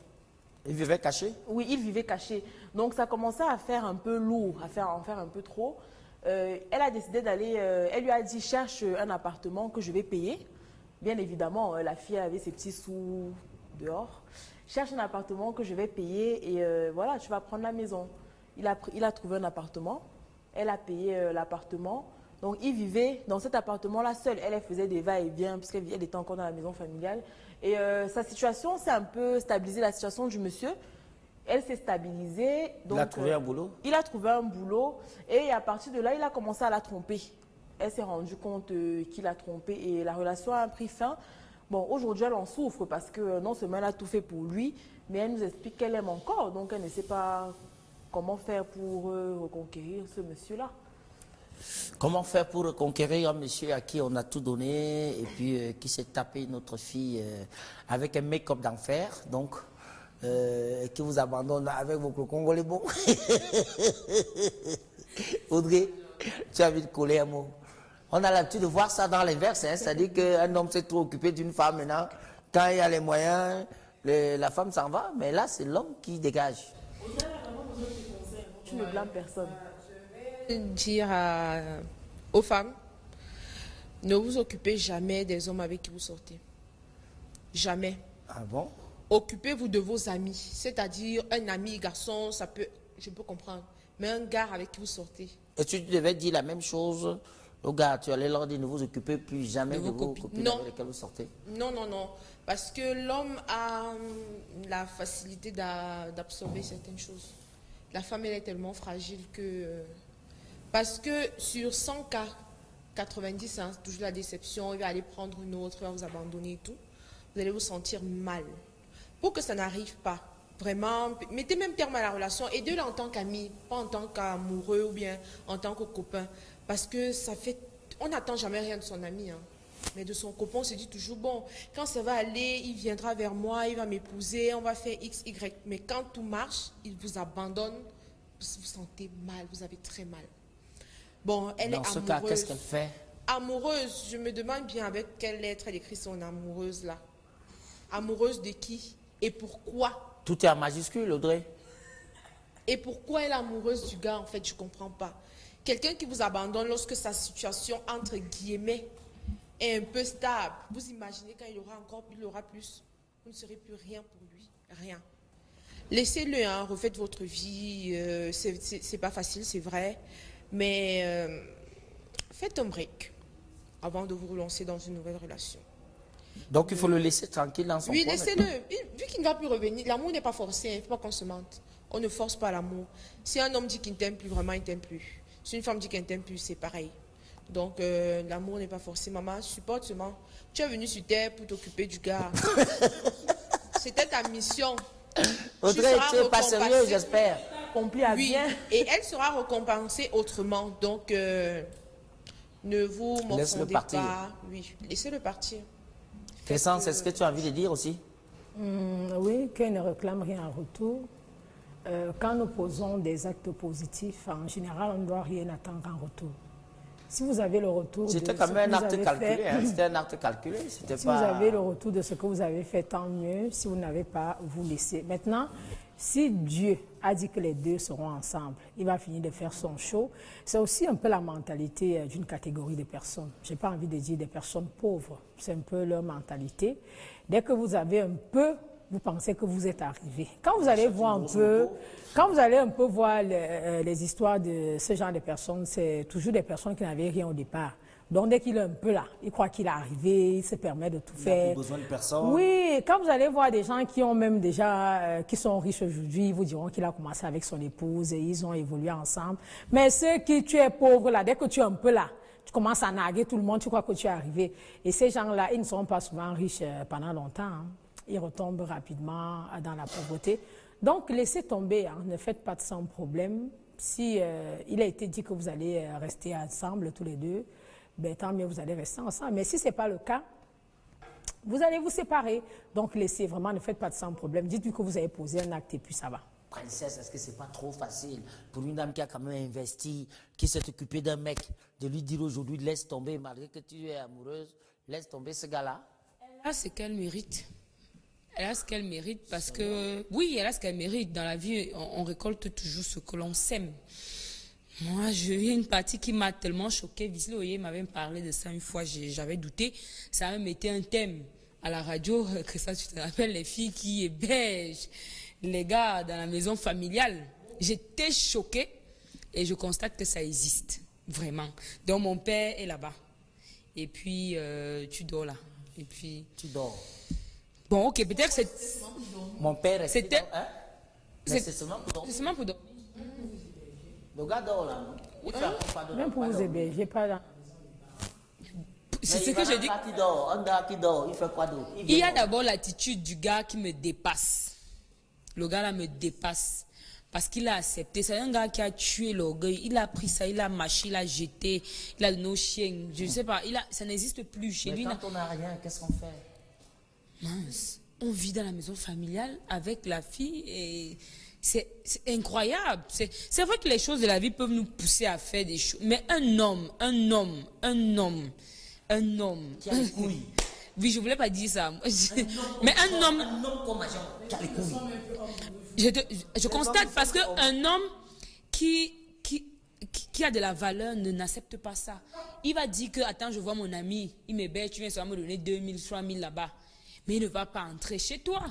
Il vivait caché? Oui, il vivait caché. Donc ça commençait à faire un peu lourd, en faire un peu trop. Elle a décidé d'aller, elle lui a dit cherche un appartement que je vais payer. Bien évidemment, la fille avait ses petits sous dehors. Cherche un appartement que je vais payer et voilà, tu vas prendre la maison. Il a trouvé un appartement, elle a payé l'appartement. Donc il vivait dans cet appartement-là seul. Elle faisait des va-et-vient puisqu'elle était encore dans la maison familiale. Et sa situation s'est un peu stabilisée, la situation du monsieur. Elle s'est stabilisée. Donc, il a trouvé un boulot? Il a trouvé un boulot et à partir de là, il a commencé à la tromper. Elle s'est rendue compte qu'il a trompé et la relation a pris fin. Bon, aujourd'hui, elle en souffre parce que non seulement elle a tout fait pour lui, mais elle nous explique qu'elle aime encore. Donc, elle ne sait pas comment faire pour reconquérir ce monsieur-là. Comment faire pour reconquérir un monsieur à qui on a tout donné et puis qui s'est tapé notre fille avec un make-up d'enfer, donc qui vous abandonne avec vos congolais bons? Audrey, tu as envie de coller un mot? On a l'habitude de voir ça dans l'inverse, hein, c'est-à-dire qu'un homme s'est trop occupé d'une femme maintenant. Quand il y a les moyens, la femme s'en va, mais là c'est l'homme qui dégage. Tu ne blâmes personne. Dire aux femmes, ne vous occupez jamais des hommes avec qui vous sortez. Jamais. Ah bon? Occupez-vous de vos amis. C'est-à-dire un ami garçon, je peux comprendre. Mais un gars avec qui vous sortez. Et tu devais dire la même chose aux gars, tu allais leur dire ne vous occupez plus jamais de vos copines avec lesquelles vous sortez? Non, non, non. Parce que l'homme a la facilité d'absorber certaines choses. La femme, elle est tellement fragile que... Parce que sur 100 cas, 90, hein, c'est toujours la déception, il va aller prendre une autre, il va vous abandonner et tout. Vous allez vous sentir mal. Pour que ça n'arrive pas, vraiment, mettez même terme à la relation, aidez-le en tant qu'ami, pas en tant qu'amoureux ou bien en tant que copain. Parce que ça fait... On n'attend jamais rien de son ami, hein. Mais de son copain, on se dit toujours, bon, quand ça va aller, il viendra vers moi, il va m'épouser, on va faire X, Y. Mais quand tout marche, il vous abandonne, vous vous sentez mal, vous avez très mal. Bon, elle est amoureuse. Dans ce cas, qu'est-ce qu'elle fait? Amoureuse, je me demande bien avec quelle lettre elle écrit son amoureuse là. Amoureuse de qui? Et pourquoi? Tout est en majuscule, Audrey. Et pourquoi elle est amoureuse du gars, en fait, je ne comprends pas. Quelqu'un qui vous abandonne lorsque sa situation, entre guillemets, est un peu stable. Vous imaginez quand il aura plus, vous ne serez plus rien pour lui. Rien. Laissez-le, hein, refaites votre vie. C'est pas facile, c'est vrai. Mais faites un break avant de vous relancer dans une nouvelle relation. Donc il faut le laisser tranquille dans son coin. Oui, laissez-le. Vu qu'il ne va plus revenir, l'amour n'est pas forcé, il ne faut pas qu'on se mente. On ne force pas l'amour. Si un homme dit qu'il ne t'aime plus, vraiment il ne t'aime plus. Si une femme dit qu'elle ne t'aime plus, c'est pareil. Donc l'amour n'est pas forcé. Maman, supporte seulement. Tu es venu sur terre pour t'occuper du gars. C'était ta mission. Audrey, tu n'es pas sérieux, j'espère. Accompli à bien. Et elle sera récompensée autrement. Donc ne vous morfondez pas. Oui, laissez-le partir. Crescence, est-ce que tu as envie de dire aussi? Oui, qu'elle ne réclame rien en retour. Quand nous posons des actes positifs, en général, on ne doit rien attendre en retour. Si vous avez le retour de ce que C'était quand même un acte calculé. fait, Hein? C'était un acte calculé. Si vous avez le retour de ce que vous avez fait, tant mieux. Si vous n'avez pas, vous laissez. Maintenant, si Dieu a dit que les deux seront ensemble, il va finir de faire son show. C'est aussi un peu la mentalité d'une catégorie de personnes. Je n'ai pas envie de dire des personnes pauvres. C'est un peu leur mentalité. Dès que vous avez un peu, vous pensez que vous êtes arrivé. Quand vous allez voir un peu voir les histoires de ce genre de personnes, c'est toujours des personnes qui n'avaient rien au départ. Donc dès qu'il est un peu là, il croit qu'il est arrivé, il se permet de tout faire. Il n'a plus besoin de personne. Oui, quand vous allez voir des gens qui ont même déjà, qui sont riches aujourd'hui, ils vous diront qu'il a commencé avec son épouse et ils ont évolué ensemble. Mais ceux qui, tu es pauvre là, dès que tu es un peu là, tu commences à narguer tout le monde, tu crois que tu es arrivé. Et ces gens-là, ils ne sont pas souvent riches pendant longtemps. Hein. Ils retombent rapidement dans la pauvreté. Donc, laissez tomber, hein, ne faites pas de sans problème. Si il a été dit que vous allez rester ensemble tous les deux, ben, tant mieux, vous allez rester ensemble. Mais si ce n'est pas le cas, vous allez vous séparer. Donc, laissez vraiment, ne faites pas de sans problème. Dites-lui que vous avez posé un acte et puis ça va. Princesse, est-ce que c'est pas trop facile pour une dame qui a quand même investi, qui s'est occupée d'un mec, de lui dire aujourd'hui, laisse tomber, malgré que tu es amoureuse, laisse tomber ce gars-là? Elle a ce qu'elle mérite. Elle a ce qu'elle mérite parce que, oui, elle a ce qu'elle mérite. Dans la vie, on récolte toujours ce que l'on sème. Moi, il y a une partie qui m'a tellement choquée. Visloyer m'avait parlé de ça une fois, j'avais douté. Ça a même été un thème à la radio, que ça, tu te rappelles, les filles qui hébergent les gars dans la maison familiale. J'étais choquée et je constate que ça existe, vraiment. Donc, mon père est là-bas. Et puis, tu dors là. Et puis... Tu dors. Bon, ok, peut-être que c'est... Mon père est... C'était... Hein? C'est seulement pour dormir. C'est seulement pour dormir. Le gars dort là, non? Il fait pas de Même pour vous héberger, pas là. C'est ce que je dis. Un gars qui dort, il fait quoi d'autre? Il y a d'abord l'attitude du gars qui me dépasse. Le gars là me dépasse. Parce qu'il a accepté. C'est un gars qui a tué l'orgueil. Il a pris ça, il a mâché, il a jeté, il a donné aux chiens. Je ne sais pas, ça n'existe plus chez lui. Mais quand on n'a rien, qu'est-ce qu'on fait? Mince. On vit dans la maison familiale avec la fille et c'est incroyable. C'est vrai que les choses de la vie peuvent nous pousser à faire des choses. Mais un homme. Qui a les couilles. Oui, je voulais pas dire ça. Mais un homme. Un homme comme agent, qui a les couilles. Je constate parce qu'un homme qui a de la valeur n'accepte pas ça. Il va dire que, attends, je vois mon ami, il m'héberge, tu viens seulement me donner 2000, 3000 là-bas. Mais il ne va pas entrer chez toi.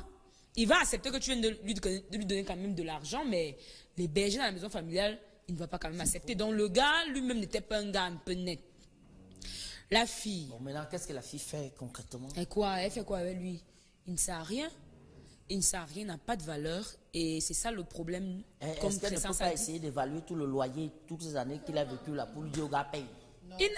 Il va accepter que tu viennes de lui donner quand même de l'argent, mais l'héberger dans la maison familiale, il ne va pas quand même accepter. Donc le gars lui-même n'était pas un gars un peu net. La fille. Bon, maintenant, qu'est-ce que la fille fait concrètement? Et quoi? Elle fait quoi avec lui? Il ne sait rien. Il ne sait rien, n'a pas de valeur. Et c'est ça le problème. Est-ce qu'elle ne peut pas essayer d'évaluer tout le loyer, toutes ces années qu'il a vécu là, pour lui dire au gars paye?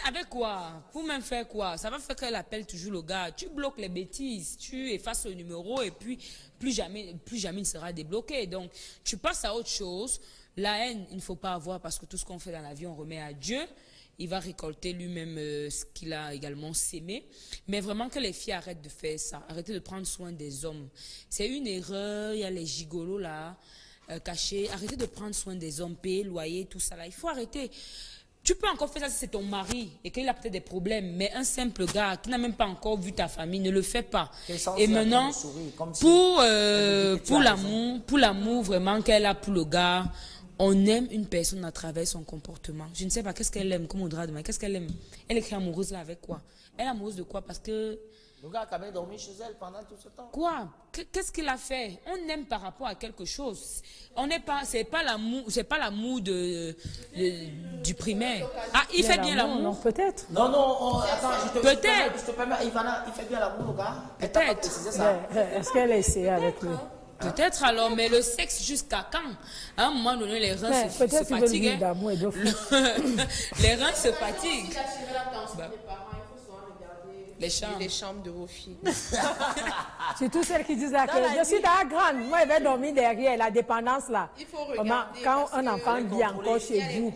Avec quoi? Pour même faire quoi? Ça va faire qu'elle appelle toujours le gars. Tu bloques les bêtises, tu effaces le numéro et puis plus jamais il ne sera débloqué. Donc, tu passes à autre chose. La haine, il ne faut pas avoir parce que tout ce qu'on fait dans la vie, on remet à Dieu. Il va récolter lui-même ce qu'il a également sémé. Mais vraiment que les filles arrêtent de faire ça. Arrêtez de prendre soin des hommes. C'est une erreur. Il y a les gigolos là, cachés. Arrêtez de prendre soin des hommes, payer loyer, tout ça là. Il faut arrêter. Tu peux encore faire ça si c'est ton mari et qu'il a peut-être des problèmes. Mais un simple gars qui n'a même pas encore vu ta famille, ne le fait pas. Et maintenant, pour l'amour vraiment qu'elle a pour le gars, on aime une personne à travers son comportement. Je ne sais pas, qu'est-ce qu'elle aime, comme on dira demain, qu'est-ce qu'elle aime? Elle est amoureuse là avec quoi? Elle est amoureuse de quoi? Parce que Le gars a quand même dormi chez elle pendant tout ce temps. Quoi? Qu'est-ce qu'il a fait? On aime par rapport à quelque chose. On n'est pas, c'est pas l'amour du primaire. Ah, il fait bien l'amour. Non, peut-être. Non, attends, Peut-être. je te permets, Ivana, il fait bien l'amour, le gars. Peut-être. Est-ce qu'elle a essayé avec lui? Peut-être alors, mais le sexe jusqu'à quand? À un moment donné, les reins se fatiguent. Hein. D'amour et de fou. Les reins se fatiguent. Les chambres de vos filles. Surtout celles qui disent là que je suis dans la grande, moi je vais dormir derrière, la dépendance là. Il faut regarder. Quand un enfant vit encore chez vous,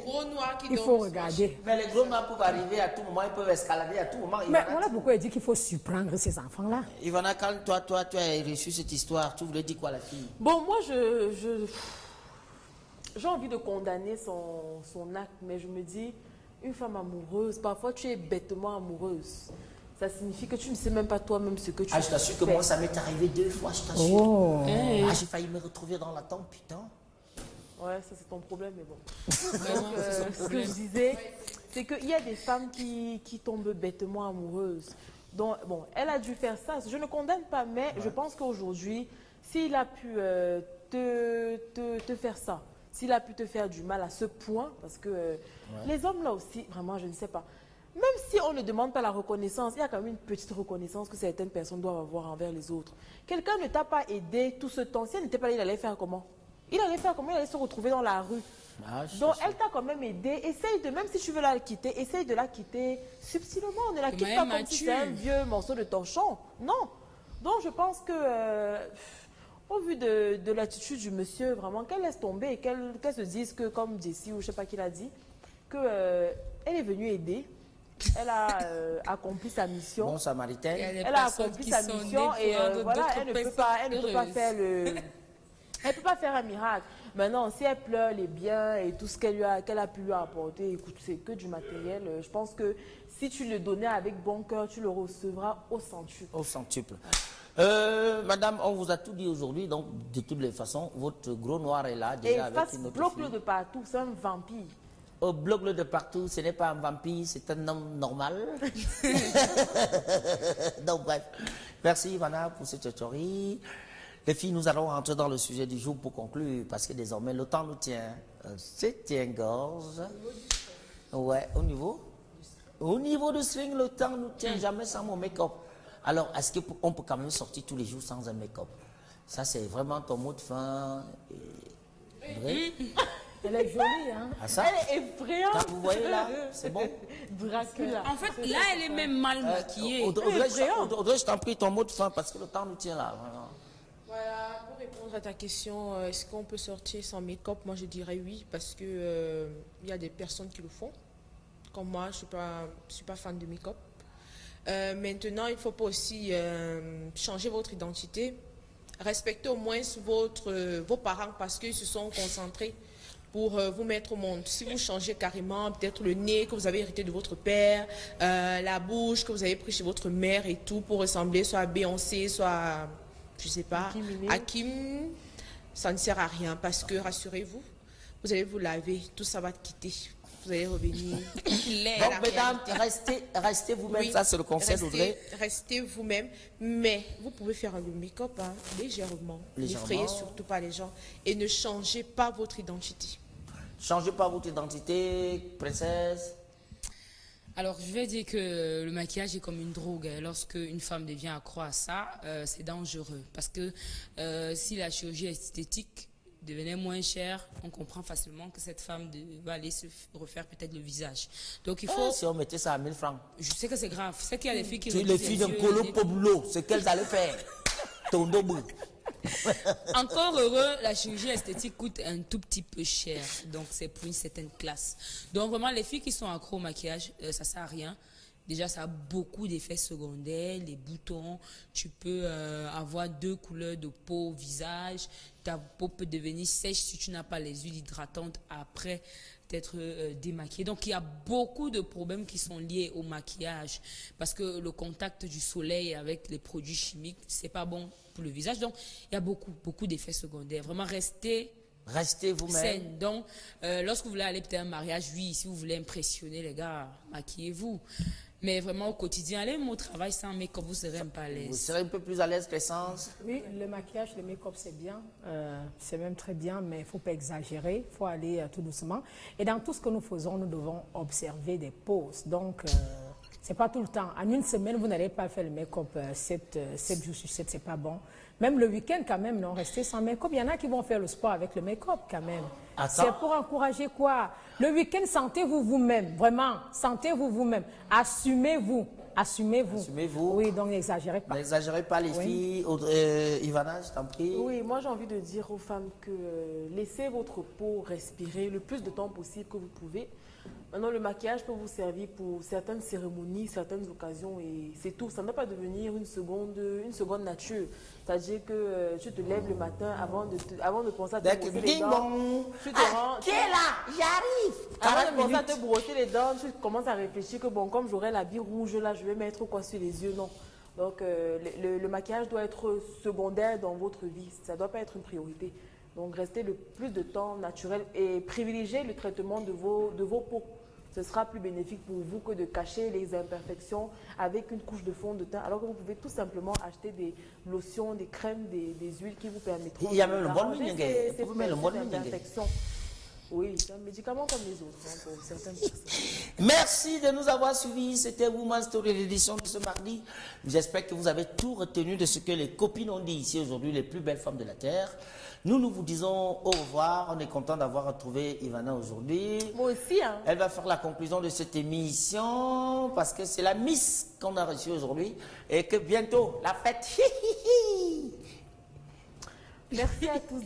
il faut regarder. Mais les gros noirs peuvent arriver à tout moment, ils peuvent escalader à tout moment. Mais voilà pourquoi il dit qu'il faut surprendre ces enfants-là. Ivana, quand toi, tu as reçu cette histoire, tu voulais dire quoi, la fille? Bon, moi, j'ai envie de condamner son acte, mais je me dis, une femme amoureuse, parfois tu es bêtement amoureuse. Ça signifie que tu ne sais même pas toi-même ce que tu fais. Ah, je t'assure que moi, ça m'est arrivé 2 fois, je t'assure. Oh. Ah, j'ai failli me retrouver dans la tombe, putain. Ouais, ça c'est ton problème, mais bon. Donc, ce que je disais, c'est qu'il y a des femmes qui tombent bêtement amoureuses. Donc, bon, elle a dû faire ça. Je ne condamne pas, mais je pense qu'aujourd'hui, s'il a pu te faire ça, s'il a pu te faire du mal à ce point, parce que les hommes là aussi, vraiment, je ne sais pas. Même si on ne demande pas la reconnaissance, il y a quand même une petite reconnaissance que certaines personnes doivent avoir envers les autres. Quelqu'un ne t'a pas aidé tout ce temps. Si elle n'était pas là, il allait faire comment? Il allait faire comment? Il allait se retrouver dans la rue. Donc, elle t'a quand même aidé. Essaye de, même si tu veux la quitter, essaye de la quitter subtilement. Ne la quitte pas comme si c'était un vieux morceau de torchon. Non. Donc, je pense que, au vu de l'attitude du monsieur, vraiment, qu'elle laisse tomber et qu'elle se dise que, comme Jessie ou je ne sais pas qui l'a dit, qu'elle est venue aider. Elle a accompli sa mission. Bon samaritaine. Elle a accompli sa mission et voilà, elle ne peut pas faire elle peut pas faire un miracle. Maintenant, si elle pleure les biens et tout ce qu'elle a pu lui apporter, écoute, c'est que du matériel. Je pense que si tu le donnais avec bon cœur, tu le recevras au centuple. Au centuple. Madame, on vous a tout dit aujourd'hui, donc de toutes les façons, votre gros noir est là déjà avec une autre bloque-le de partout, c'est un vampire. Bloque-le de partout, ce n'est pas un vampire, c'est un homme normal. Donc bref, merci Ivana pour cette théorie. Les filles, nous allons rentrer dans le sujet du jour pour conclure, parce que désormais le temps nous tient. C'est tient-gorge. Ouais, au niveau du string, le temps nous tient jamais sans mon make-up. Alors, est-ce qu'on peut quand même sortir tous les jours sans un make-up? Ça, c'est vraiment ton mot de fin. Vrai? Elle est jolie, hein? Ah, ça? Elle est effrayante. Quand vous voyez là, c'est bon? Dracula. En fait, là, elle est même mal maquillée. Audrey, je t'en prie, ton mot de fin, parce que le temps nous tient là. Voilà, pour répondre à ta question, est-ce qu'on peut sortir sans make-up? Moi, je dirais oui, parce que y a des personnes qui le font. Comme moi, je suis pas fan de make-up. Maintenant, il ne faut pas aussi changer votre identité. Respectez au moins vos parents parce qu'ils se sont concentrés pour vous mettre au monde. Si vous changez carrément, peut-être le nez que vous avez hérité de votre père, la bouche que vous avez pris chez votre mère et tout, pour ressembler soit à Beyoncé, soit à, je sais pas, à Kim, ça ne sert à rien parce que, rassurez-vous, vous allez vous laver, tout ça va quitter. Vous allez revenir. Donc, mesdames, restez vous-même, oui, ça c'est le conseil d'Audrey. Restez vous-même, mais vous pouvez faire le make-up légèrement. N'effrayez surtout pas les gens et ne changez pas votre identité. Changez pas votre identité, princesse. Alors, je vais dire que le maquillage est comme une drogue. Lorsque une femme devient accro à ça, c'est dangereux. Parce que si la chirurgie esthétique devenait moins chère, on comprend facilement que cette femme va aller se refaire peut-être le visage. Donc il faut... si on mettait ça à 1000 francs. Je sais que c'est grave. Je sais qu'il y a des filles qui... Les filles de Colo Poblo, c'est qu'elles allaient faire. Ton double. Encore heureux, la chirurgie esthétique coûte un tout petit peu cher. Donc c'est pour une certaine classe. Donc vraiment, les filles qui sont accro au maquillage, ça sert à rien. Déjà, ça a beaucoup d'effets secondaires, les boutons, tu peux avoir 2 couleurs de peau au visage, ta peau peut devenir sèche si tu n'as pas les huiles hydratantes après t'être démaquillée. Donc, il y a beaucoup de problèmes qui sont liés au maquillage parce que le contact du soleil avec les produits chimiques, c'est pas bon pour le visage. Donc, il y a beaucoup d'effets secondaires. Vraiment, restez vous-même. Donc, lorsque vous voulez aller peut-être à un mariage, oui, si vous voulez impressionner les gars, maquillez-vous. Mais vraiment au quotidien, allez au travail sans make-up, vous serez un peu à l'aise. Vous serez un peu plus à l'aise que sans. Oui, le maquillage, le make-up, c'est bien. C'est même très bien, mais il ne faut pas exagérer. Il faut aller tout doucement. Et dans tout ce que nous faisons, nous devons observer des pauses. Donc, ce n'est pas tout le temps. En une semaine, vous n'allez pas faire le make-up 7 jours sur 7, ce n'est pas bon. Même le week-end, quand même, non, rester sans make-up. Il y en a qui vont faire le sport avec le make-up, quand même. C'est pour encourager quoi? Le week-end, sentez-vous vous-même. Vraiment, sentez-vous vous-même. Assumez-vous. Assumez-vous. Assumez-vous. Oui, donc n'exagérez pas. N'exagérez pas, les filles. Ivana, je t'en prie. Oui, moi j'ai envie de dire aux femmes que laissez votre peau respirer le plus de temps possible que vous pouvez. Maintenant, le maquillage peut vous servir pour certaines cérémonies, certaines occasions et c'est tout. Ça ne doit pas devenir une seconde nature. C'est-à-dire que tu te lèves le matin avant de penser à te brosser les dents. Tu te rends... Qui est là? J'arrive. Avant de penser à te brosser les dents, tu commences à réfléchir que bon, comme j'aurai la bille rouge là, je vais mettre quoi sur les yeux, non. Donc, le maquillage doit être secondaire dans votre vie. Ça ne doit pas être une priorité. Donc, restez le plus de temps naturel et privilégiez le traitement de vos peaux. Ce sera plus bénéfique pour vous que de cacher les imperfections avec une couche de fond de teint. Alors que vous pouvez tout simplement acheter des lotions, des crèmes, des huiles qui vous permettront Il y a même le bon imperfections. Oui, c'est un médicament comme les autres hein, pour certaines personnes. Merci de nous avoir suivis. C'était Woman Story, l'édition de ce mardi. J'espère que vous avez tout retenu de ce que les copines ont dit ici aujourd'hui, les plus belles femmes de la Terre. Nous vous disons au revoir. On est content d'avoir retrouvé Ivana aujourd'hui. Moi aussi. Hein. Elle va faire la conclusion de cette émission parce que c'est la Miss qu'on a reçue aujourd'hui et que bientôt, la fête. Merci à tous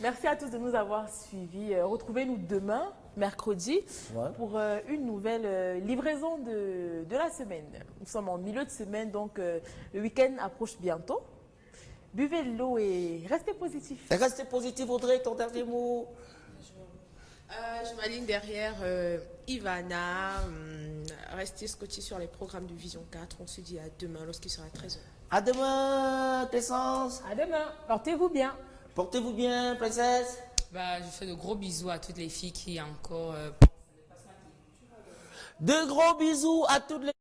Merci à tous de nous avoir suivis. Retrouvez-nous demain, mercredi, pour une nouvelle livraison de la semaine. Nous sommes en milieu de semaine, donc le week-end approche bientôt. Buvez de l'eau et restez positif. Restez positif, Audrey, ton dernier mot. Je m'aligne derrière Ivana. Restez scotchés sur les programmes de Vision 4. On se dit à demain lorsqu'il sera 13h. À demain, Clessence. À demain. Portez-vous bien. Portez-vous bien, princesse. Bah, je fais de gros bisous à toutes les filles qui encore... De gros bisous à toutes les